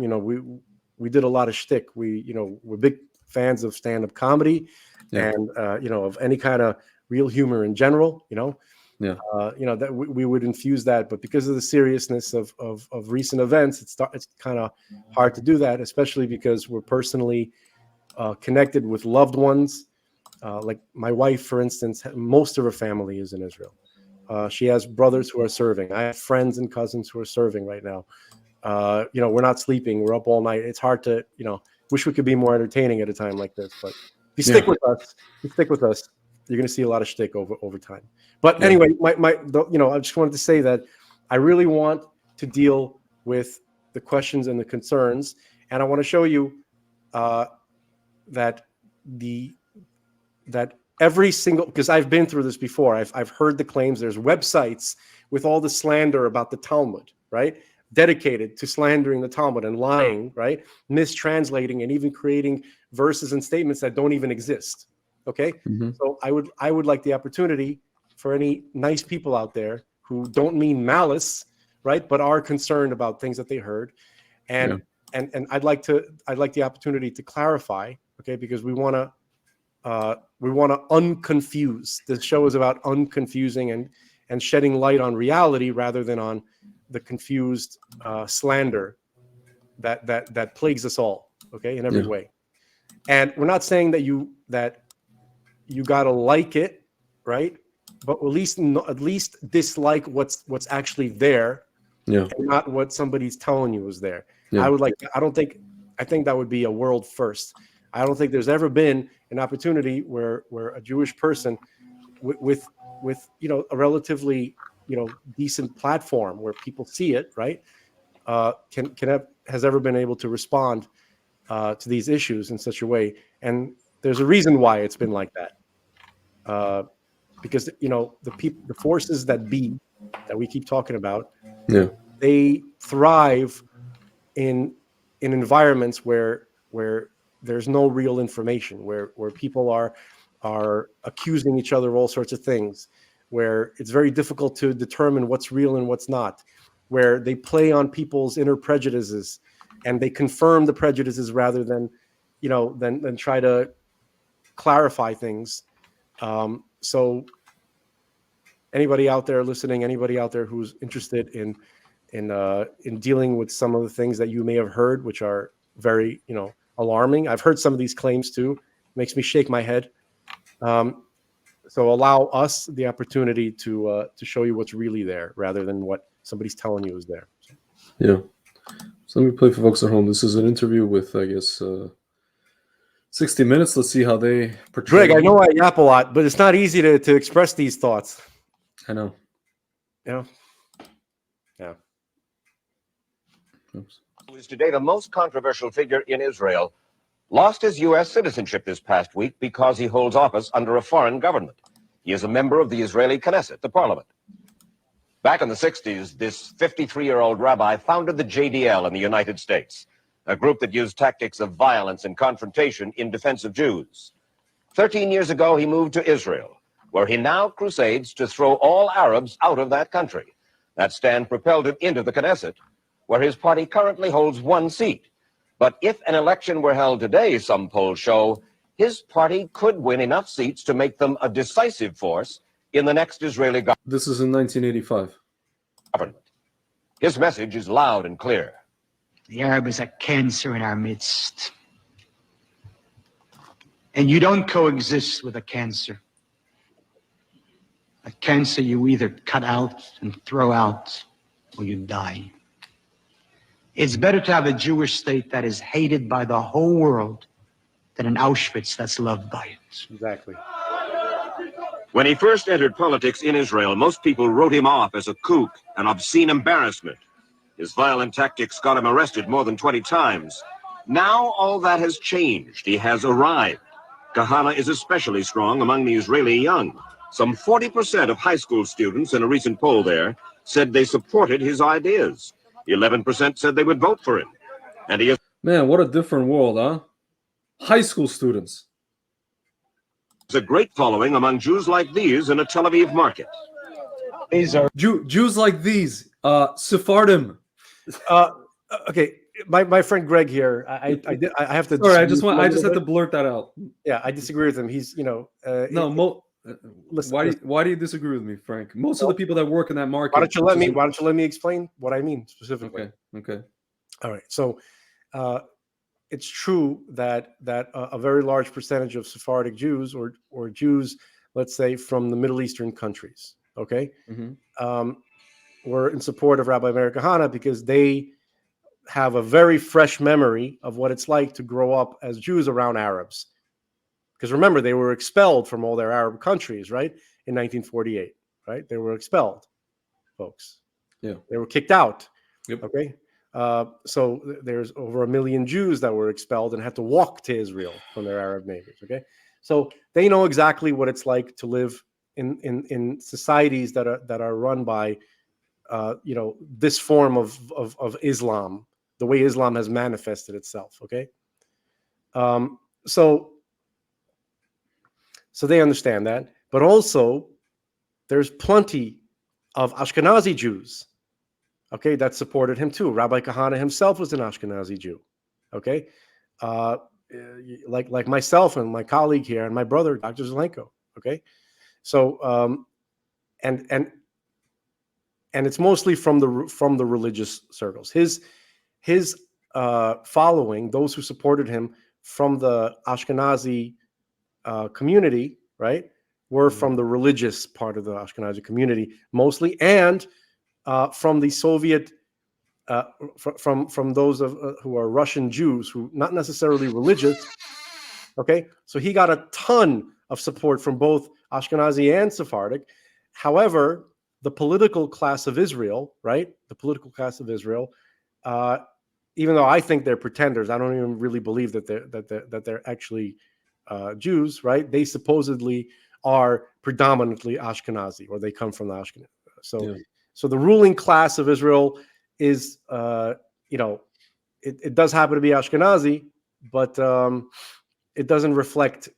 we did a lot of shtick. We're big fans of stand-up comedy and of any kind of real humor in general, that we would infuse that, but because of the seriousness of recent events, it's kind of hard to do that, especially because we're personally connected with loved ones. Like my wife, for instance, most of her family is in Israel. She has brothers who are serving. I have friends and cousins who are serving right now. We're not sleeping. We're up all night. It's hard to, wish we could be more entertaining at a time like this, but if you stick with us, you're going to see a lot of shtick over time. But anyway, I just wanted to say that I really want to deal with the questions and the concerns, and I want to show you that every single, because I've been through this before. I've heard the claims. There's websites with all the slander about the Talmud, right? Dedicated to slandering the Talmud and lying, right? Mistranslating and even creating verses and statements that don't even exist. Okay. Mm-hmm. So I would like the opportunity for any nice people out there who don't mean malice, right? But are concerned about things that they heard, and I'd like the opportunity to clarify, okay? Because we want to unconfuse. This show is about unconfusing and shedding light on reality rather than on the confused slander that plagues us all, okay, in every way. And we're not saying that you gotta like it, right? But at least dislike what's actually there, and not what somebody's telling you is there. I think that would be a world first. I don't think there's ever been an opportunity where a Jewish person with a relatively decent platform where people see it, right, has ever been able to respond to these issues in such a way. And there's a reason why it's been like that, because the forces that we keep talking about, they thrive in environments where there's no real information, where people are accusing each other of all sorts of things, where it's very difficult to determine what's real and what's not, where they play on people's inner prejudices and they confirm the prejudices rather than try to clarify things. So anybody out there listening, anybody out there who's interested in dealing with some of the things that you may have heard, which are very alarming. I've heard some of these claims too. Makes me shake my head. So allow us the opportunity to show you what's really there, rather than what somebody's telling you is there. Yeah. So let me play for folks at home. This is an interview with, I guess, 60 Minutes. Let's see how they portray. Greg, I know I yap a lot, but it's not easy to express these thoughts. I know. Yeah. Oops. Who is today the most controversial figure in Israel, lost his U.S. citizenship this past week because he holds office under a foreign government. He is a member of the Israeli Knesset, the parliament. Back in the 60s, this 53-year-old rabbi founded the JDL in the United States, a group that used tactics of violence and confrontation in defense of Jews. 13 years ago, he moved to Israel, where he now crusades to throw all Arabs out of that country. That stand propelled him into the Knesset, where his party currently holds one seat. But if an election were held today, some polls show, his party could win enough seats to make them a decisive force in the next Israeli government. This is in 1985. His message is loud and clear. The Arab is a cancer in our midst. And you don't coexist with a cancer. A cancer you either cut out and throw out, or you die. It's better to have a Jewish state that is hated by the whole world than an Auschwitz that's loved by it. Exactly. When he first entered politics in Israel, most people wrote him off as a kook, an obscene embarrassment. His violent tactics got him arrested more than 20 times. Now all that has changed. He has arrived. Kahane is especially strong among the Israeli young. Some 40% of high school students in a recent poll there said they supported his ideas. 11% said they would vote for him. And he is... Man, what a different world, huh? High school students. a great following among Jews like these in a Tel Aviv market. These are Jews like these, Sephardim. Okay, my friend Greg here. I have to. Sorry, I just had to blurt that out. Yeah, I disagree with him. He's listen, why do you disagree with me, Frank? Most of the people that work in that market. Why don't you let me explain what I mean specifically? Okay. All right. So, it's true that a very large percentage of Sephardic Jews or Jews, let's say from the Middle Eastern countries, okay, were in support of Rabbi Meir Kahane because they have a very fresh memory of what it's like to grow up as Jews around Arabs. Because remember, they were expelled from all their Arab countries, right? In 1948, right? They were expelled, folks. Yeah. They were kicked out. Yep. Okay. So there's over 1 million Jews that were expelled and had to walk to Israel from their Arab neighbors. Okay. So they know exactly what it's like to live in societies that are run by, this form of Islam, the way Islam has manifested itself. Okay. So they understand that, but also there's plenty of Ashkenazi Jews, okay, that supported him too. Rabbi Kahane himself was an Ashkenazi Jew, okay, like myself and my colleague here and my brother, Dr. Zelenko, okay. So and it's mostly from the religious circles. His following, those who supported him from the Ashkenazi community, right, were from the religious part of the Ashkenazi community mostly, and from the Soviet, from those who are Russian Jews, who not necessarily religious. Okay, so he got a ton of support from both Ashkenazi and Sephardic. However, the political class of Israel, right? The political class of Israel, even though I think they're pretenders, I don't even really believe that they're actually Jews, right? They supposedly are predominantly Ashkenazi, or they come from the Ashkenazi. So the ruling class of Israel is, it does happen to be Ashkenazi, but it doesn't reflect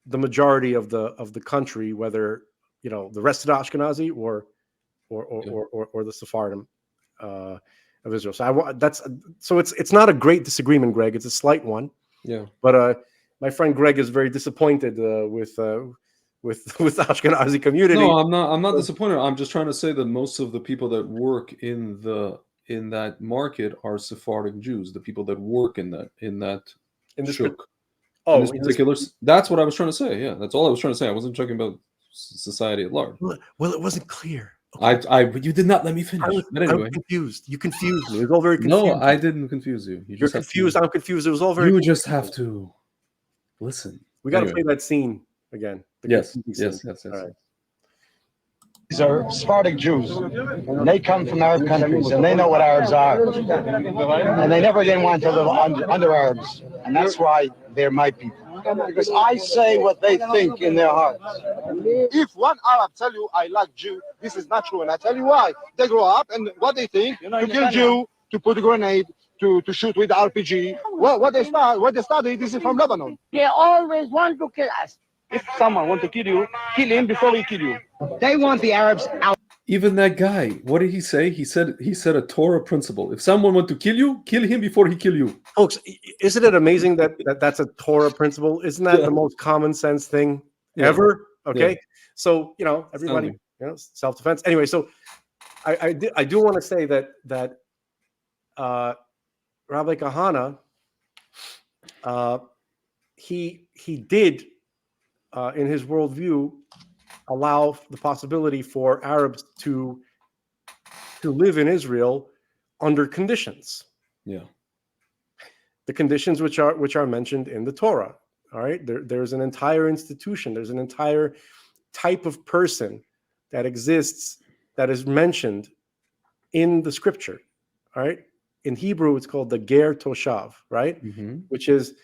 the majority of the country, whether the rest of the Ashkenazi or the Sephardim of Israel. So it's not a great disagreement, Greg. It's a slight one. Yeah. But my friend Greg is very disappointed with the Ashkenazi community. No, I'm not disappointed. I'm just trying to say that most of the people that work in that market are Sephardic Jews. The people that work in that shuk. In this particular, that's what I was trying to say. Yeah, that's all I was trying to say. I wasn't talking about society at large. Well, it wasn't clear. Okay. But you did not let me finish. But anyway, I'm confused. You confused me. It was all very confusing. No, I didn't confuse you. You're confused. I'm confused. It was all very. You just have to listen. We got to play that scene again. Yes. All right. These are Sephardic Jews, and they come from Arab countries, and they know what Arabs are, and they never again want to live under Arabs, and that's why they're my people. Because I say what they think in their hearts. If one Arab tell you I like Jew, this is not true, and I tell you why. They grow up and what they think: to kill Jew, to put a grenade, to shoot with RPG. Well, what they study, this is from Lebanon. They always want to kill us. If someone wants to kill you, kill him before he kill you. They want the Arabs out. Even that guy, what did he say? He said a Torah principle. If someone wants to kill you, kill him before he kill you. Folks, isn't it amazing that's a Torah principle? Isn't that the most common sense thing ever? Okay, so everybody, self-defense. Anyway, so I do want to say that Rabbi Kahane, he did in his worldview allow the possibility for Arabs to live in Israel under conditions. Yeah. The conditions which are mentioned in the Torah. All right. There's an entire institution. There's an entire type of person that exists that is mentioned in the scripture. All right. In Hebrew, it's called the Ger Toshav, right? Mm-hmm. Which is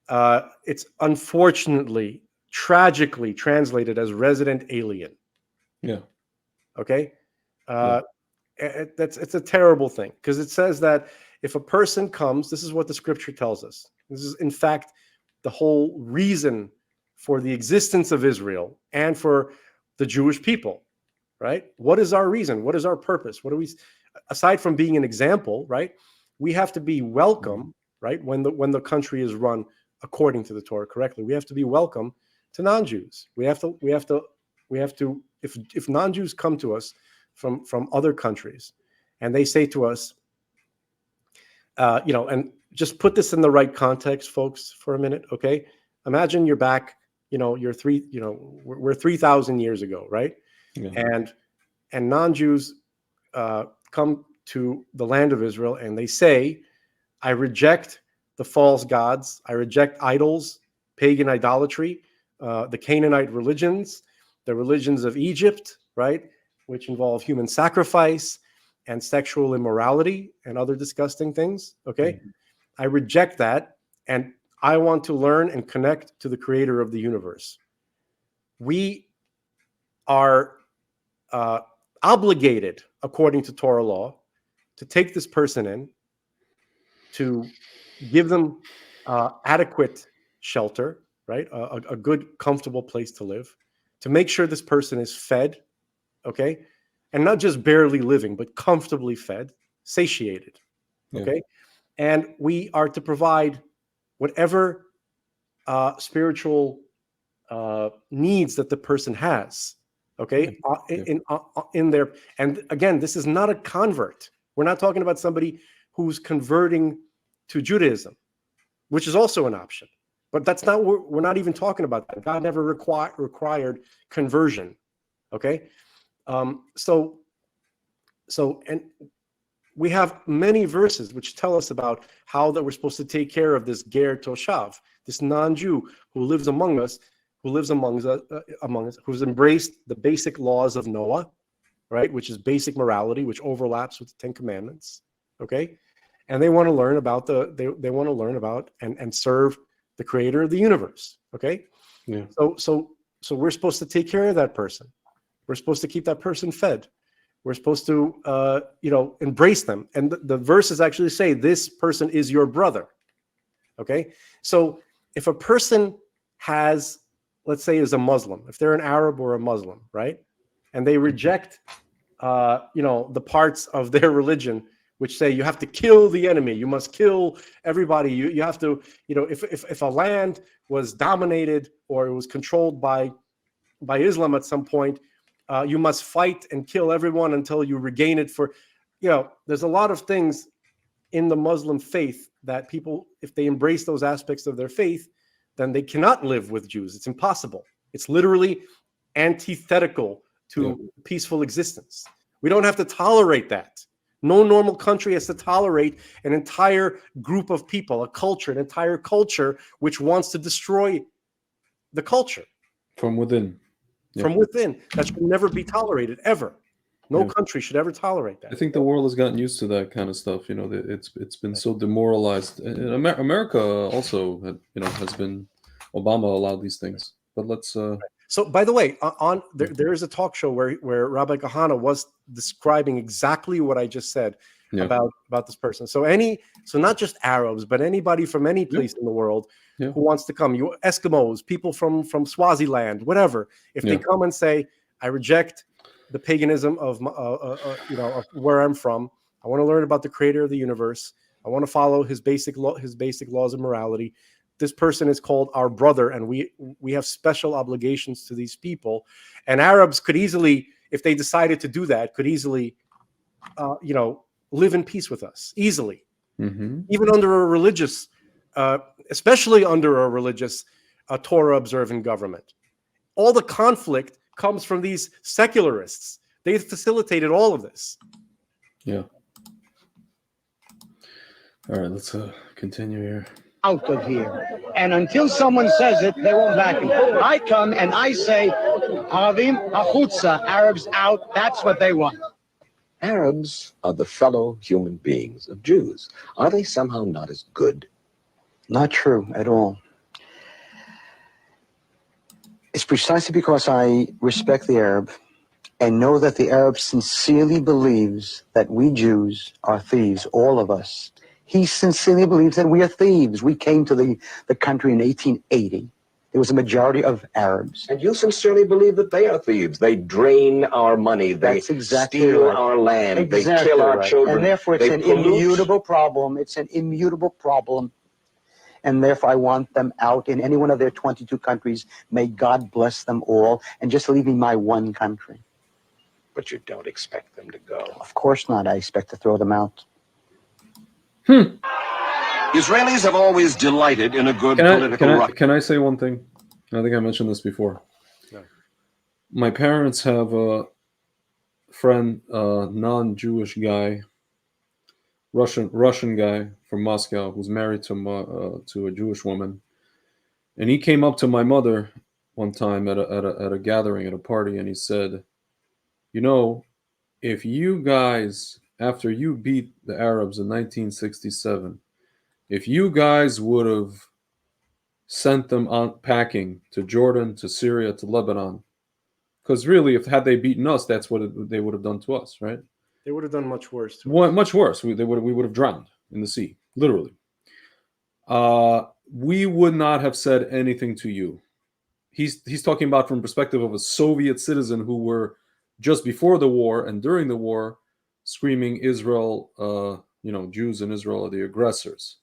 it's unfortunately tragically translated as resident alien. Yeah. Okay. It's a terrible thing, because it says that if a person comes, this is what the scripture tells us. This is, in fact, the whole reason for the existence of Israel and for the Jewish people, right? What is our reason? What is our purpose? What do we, aside from being an example, right? We have to be welcome, right? When the country is run according to the Torah correctly, we have to be welcome to non-Jews. We have to. If non-Jews come to us from other countries, and they say to us, and just put this in the right context, folks, for a minute, okay? Imagine you're back, we're 3,000 years ago, right? Yeah. And non-Jews come to the land of Israel, and they say, I reject the false gods, I reject idols, pagan idolatry, the Canaanite religions, the religions of Egypt, right, which involve human sacrifice and sexual immorality and other disgusting things, okay? Mm-hmm. I reject that, and I want to learn and connect to the creator of the universe. We are obligated, according to Torah law, to take this person in, to give them adequate shelter, right? A good, comfortable place to live, to make sure this person is fed, okay? And not just barely living, but comfortably fed, satiated. Yeah. Okay, and we are to provide whatever spiritual needs that the person has. Okay, in there. And again, this is not a convert. We're not talking about somebody who's converting to Judaism, which is also an option. But that's not, we're not even talking about that. God never required conversion. Okay, so and we have many verses which tell us about how that we're supposed to take care of this ger toshav, this non-Jew who lives among us, who's embraced the basic laws of Noah, right, which is basic morality, which overlaps with the Ten Commandments. Okay, and they want to learn about they want to learn about and serve the Creator of the universe. Okay, yeah. So we're supposed to take care of that person. We're supposed to keep that person fed. We're supposed to, embrace them. And the verses actually say, this person is your brother. Okay? So if a person has, let's say, is a Muslim, if they're an Arab or a Muslim, right? And they reject, the parts of their religion which say you have to kill the enemy, you must kill everybody, you have to, if a land was dominated or it was controlled by Islam at some point, you must fight and kill everyone until you regain it for, there's a lot of things in the Muslim faith that people, if they embrace those aspects of their faith, then they cannot live with Jews. It's impossible. It's literally antithetical to peaceful existence. We don't have to tolerate that. No normal country has to tolerate an entire group of people, a culture, an entire culture which wants to destroy the culture. From within. Yeah. From within. That should never be tolerated, ever. No country should ever tolerate that. I think the world has gotten used to that kind of stuff. It's been so demoralized. And America also, has been. Obama allowed these things. But let's. So, by the way, there is a talk show where Rabbi Kahane was describing exactly what I just said about this person. So not just Arabs, but anybody from any place in the world who wants to come, you Eskimos, people from Swaziland, whatever. If they come and say, I reject the paganism of where I'm from, I want to learn about the Creator of the universe, I want to follow his basic laws of morality. This person is called our brother, and we have special obligations to these people. And Arabs could easily, if they decided to do that, could easily, live in peace with us easily, even under a religious, especially under a religious, Torah-observant government. All the conflict comes from these secularists. They facilitated all of this. Yeah. All right, let's continue here. Out of here. And until someone says it, they won't back him. I come and I say, Aravim Achutza, Arabs out, that's what they want. Arabs are the fellow human beings of Jews. Are they somehow not as good? Not true at all. It's precisely because I respect the Arab and know that the Arab sincerely believes that we Jews are thieves, all of us. He sincerely believes that we are thieves. We came to the country in 1880. There was a majority of Arabs. And you sincerely believe that they are thieves. They drain our money. They steal our land. They kill our children. And therefore it's an immutable problem. It's an immutable problem. And therefore I want them out in any one of their 22 countries. May God bless them all. And just leaving my one country. But you don't expect them to go. Of course not. I expect to throw them out. Israelis have always delighted in a good political ruckus. Can I say one thing? I think I mentioned this before. No. My parents have a friend, non-Jewish guy, Russian guy from Moscow, who's married to a Jewish woman, and he came up to my mother one time at a gathering, at a party, and he said, if you guys, after you beat the Arabs in 1967, if you guys would have sent them on packing to Jordan, to Syria, to Lebanon, because really, had they beaten us, that's what they would have done to us, right? They would have done much worse. Much worse. We would have drowned in the sea, literally. We would not have said anything to you. He's talking about from the perspective of a Soviet citizen who were just before the war and during the war screaming Israel, Jews in Israel are the aggressors.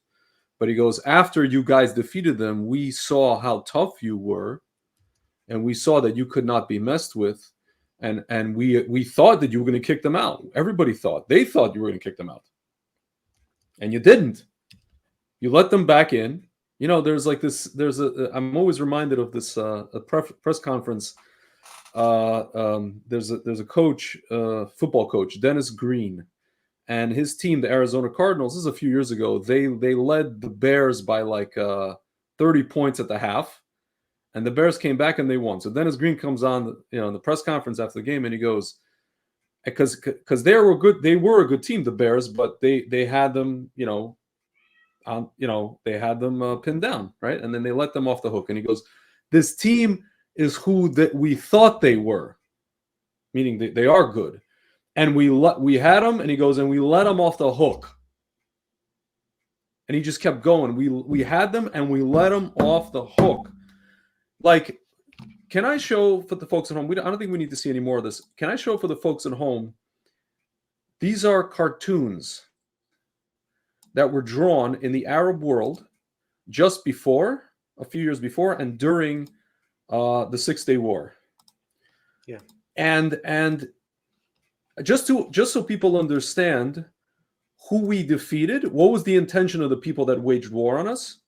But he goes, after you guys defeated them, we saw how tough you were, and we saw that you could not be messed with, and we thought that you were going to kick them out. Everybody thought. They thought you were going to kick them out. And you didn't. You let them back in. There's like this, I'm always reminded of this press conference. There's a coach, football coach, Dennis Green, and his team, the Arizona Cardinals, this is a few years ago. They led the Bears by like 30 points at the half, and the Bears came back and they won. So Dennis Green comes on, in the press conference after the game, and he goes, because they were good. They were a good team, the Bears, but they had them, they had them pinned down, right? And then they let them off the hook. And he goes, this team is who that we thought they were, meaning they are good. And we had them, and he goes, and we let them off the hook. And he just kept going. We had them, and we let them off the hook. Like, can I show for the folks at home? I don't think we need to see any more of this. Can I show for the folks at home? These are cartoons that were drawn in the Arab world just before, a few years before, and during the 6-Day War. Yeah. And just so people understand who we defeated, what was the intention of the people that waged war on us,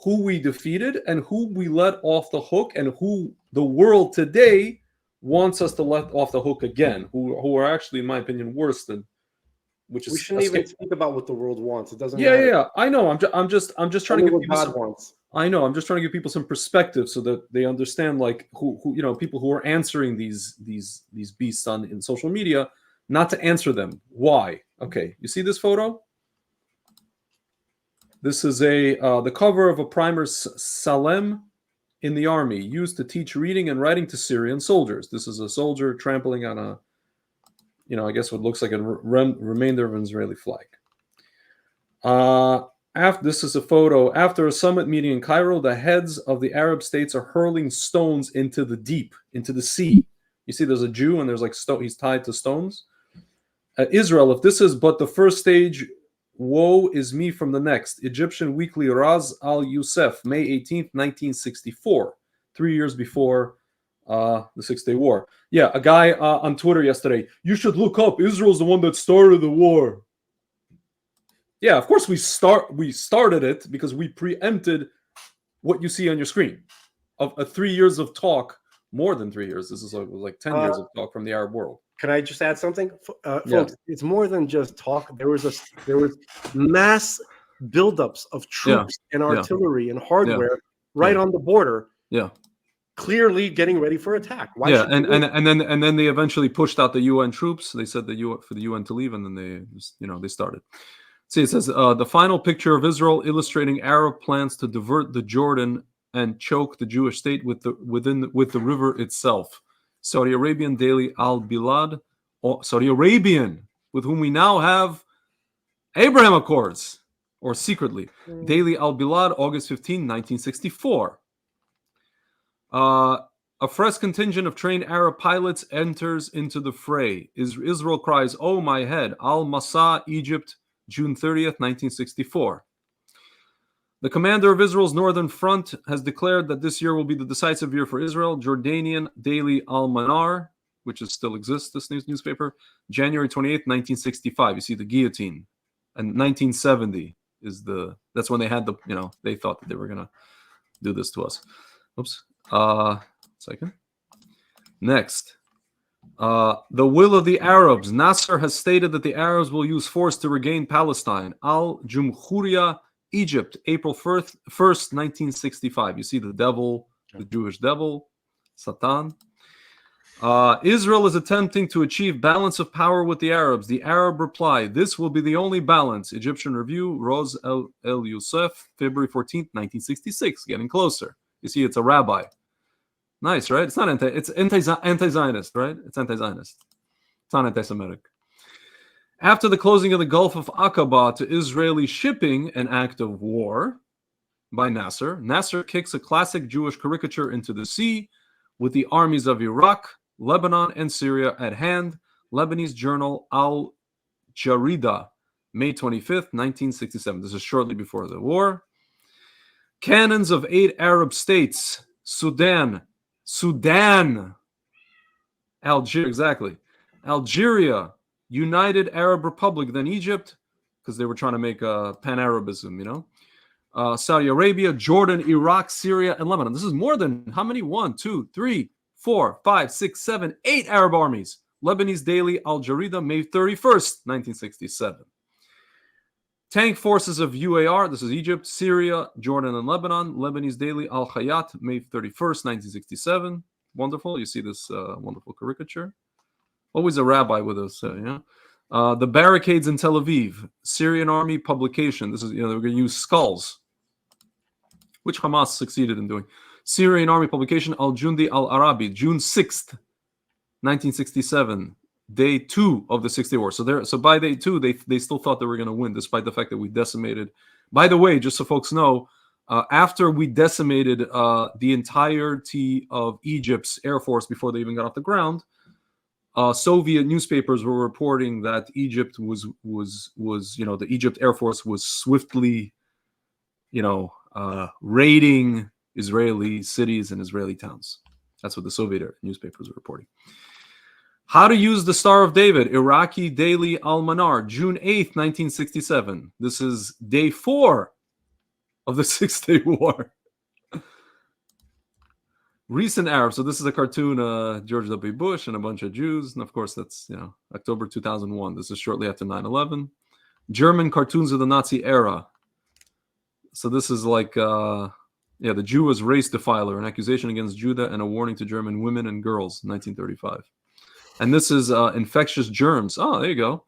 who we defeated, and who we let off the hook, and who the world today wants us to let off the hook again, who are actually, in my opinion, worse than. Which is we shouldn't even speak about what the world wants. It doesn't. Yeah. I know. I'm just trying to give people God wants. I know. I'm just trying to give people some perspective so that they understand, like, who people who are answering these beasts in social media, not to answer them. Why? Okay, you see this photo? This is the cover of a primer, Salem in the army, used to teach reading and writing to Syrian soldiers. This is a soldier trampling on a, I guess what looks like a remainder of an Israeli flag. This is a photo. After a summit meeting in Cairo, the heads of the Arab states are hurling stones into the deep, into the sea. You see there's a Jew, and there's like he's tied to stones. Israel, if this is but the first stage, woe is me from the next. Egyptian Weekly, Raz al-Youssef, May 18th, 1964, 3 years before the 6-Day War. Yeah, a guy on Twitter yesterday, you should look up, Israel's the one that started the war. Yeah, of course we started it because we preempted what you see on your screen. Of 3 years of talk, more than 3 years. This is like 10 years of talk from the Arab world. Can I just add something, folks? It's more than just talk. There was mass buildups of troops and artillery and hardware right on the border. Yeah, clearly getting ready for attack. Why and then they eventually pushed out the UN troops. They said for the UN to leave, and then they started. See, it says the final picture of Israel illustrating Arab plans to divert the Jordan and choke the Jewish state with the river itself. Saudi Arabian daily Al Bilad, Saudi Arabian, with whom we now have Abraham Accords, or secretly. Daily Al Bilad, August 15, 1964. A fresh contingent of trained Arab pilots enters into the fray. Israel cries, "Oh my head!" Al Masa, Egypt, June 30th, 1964. The commander of Israel's Northern Front has declared that this year will be the decisive year for Israel. Jordanian daily Al Manar, which still exists, this newspaper, January 28th, 1965. You see the guillotine. And 1970 that's when they had they thought that they were going to do this to us. Oops. Second. Next. The will of the Arabs. Nasser has stated that the Arabs will use force to regain Palestine. Al-Jumhuriya, Egypt, April 1st, 1965. You see the devil, the Jewish devil, Satan. Israel is attempting to achieve balance of power with the Arabs. The Arab reply, this will be the only balance. Egyptian Review, Roz el-Youssef, February 14th, 1966. Getting closer. You see, it's a rabbi. Nice, right? It's not it's anti-Zionist, right? It's anti-Zionist. It's not anti-Semitic. After the closing of the Gulf of Aqaba to Israeli shipping, an act of war by Nasser, Nasser kicks a classic Jewish caricature into the sea with the armies of Iraq, Lebanon, and Syria at hand. Lebanese journal Al Jarida, May 25th, 1967. This is shortly before the war. Cannons of 8 Arab states. Sudan, Algeria, exactly. Algeria, United Arab Republic, then Egypt, because they were trying to make pan-Arabism, you know. Saudi Arabia, Jordan, Iraq, Syria, and Lebanon. This is more than how many? 1, 2, 3, 4, 5, 6, 7, 8 Arab armies. Lebanese Daily, Al Jarida, May 31st, 1967. Tank forces of UAR, this is Egypt, Syria, Jordan, and Lebanon. Lebanese Daily, Al Hayat, May 31st, 1967. Wonderful. You see this wonderful caricature. Always a rabbi with us, yeah. The barricades in Tel Aviv, Syrian Army publication. This is, you know, they're going to use skulls, which Hamas succeeded in doing. Syrian Army publication, Al Jundi Al Arabi, June 6th, 1967. Day 2 of the 6-day war. So by day 2, they still thought they were going to win, despite the fact that we decimated. By the way, just so folks know, after we decimated the entirety of Egypt's air force before they even got off the ground, Soviet newspapers were reporting that Egypt was you know, the Egypt Air Force was swiftly, you know, raiding Israeli cities and Israeli towns. That's what the Soviet newspapers were reporting. How to use the Star of David, Iraqi Daily Al-Manar, June 8th, 1967. This is day 4 of the 6-day war. Recent Arabs. So this is a cartoon, George W. Bush and a bunch of Jews. And of course, that's, you know, October 2001. This is shortly after 9/11. German cartoons of the Nazi era. So this is like, the Jew was race defiler, an accusation against Judah and a warning to German women and girls, 1935. And this is infectious germs. Oh, there you go.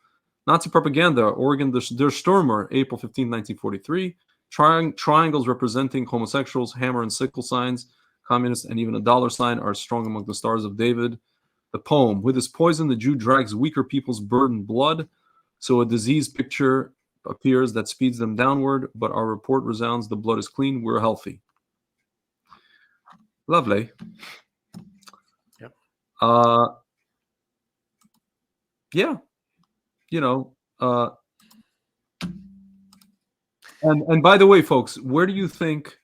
Nazi propaganda, Oregon der Stürmer, April 15, 1943. Triangles representing homosexuals, hammer and sickle signs, communists, and even a dollar sign are strong among the stars of David. The poem, with his poison, the Jew drags weaker people's burdened blood. So a disease picture appears that speeds them downward, but our report resounds, the blood is clean, we're healthy. Lovely. Yep. Yeah, you know, and by the way, folks, where do you think,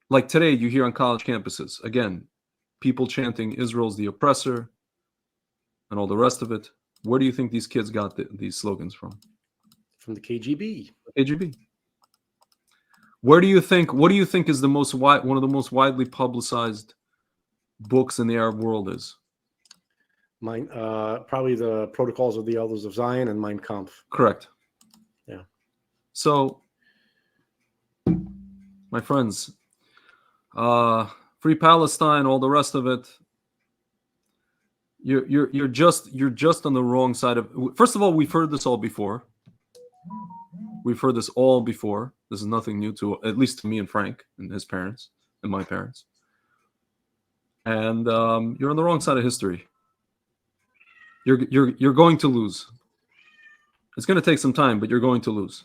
like today, you hear on college campuses, again, people chanting Israel's the oppressor and all the rest of it. Where do you think these kids got these slogans from? From the KGB. KGB. What do you think is one of the most widely publicized books in the Arab world is? Mine, probably the Protocols of the Elders of Zion and Mein Kampf. Correct. Yeah. So, my friends, Free Palestine, all the rest of it. You're just on the wrong side of. First of all, we've heard this all before. We've heard this all before. This is nothing new to, at least to me and Frank and his parents and my parents. And you're on the wrong side of history. You're going to lose. It's going to take some time, but you're going to lose.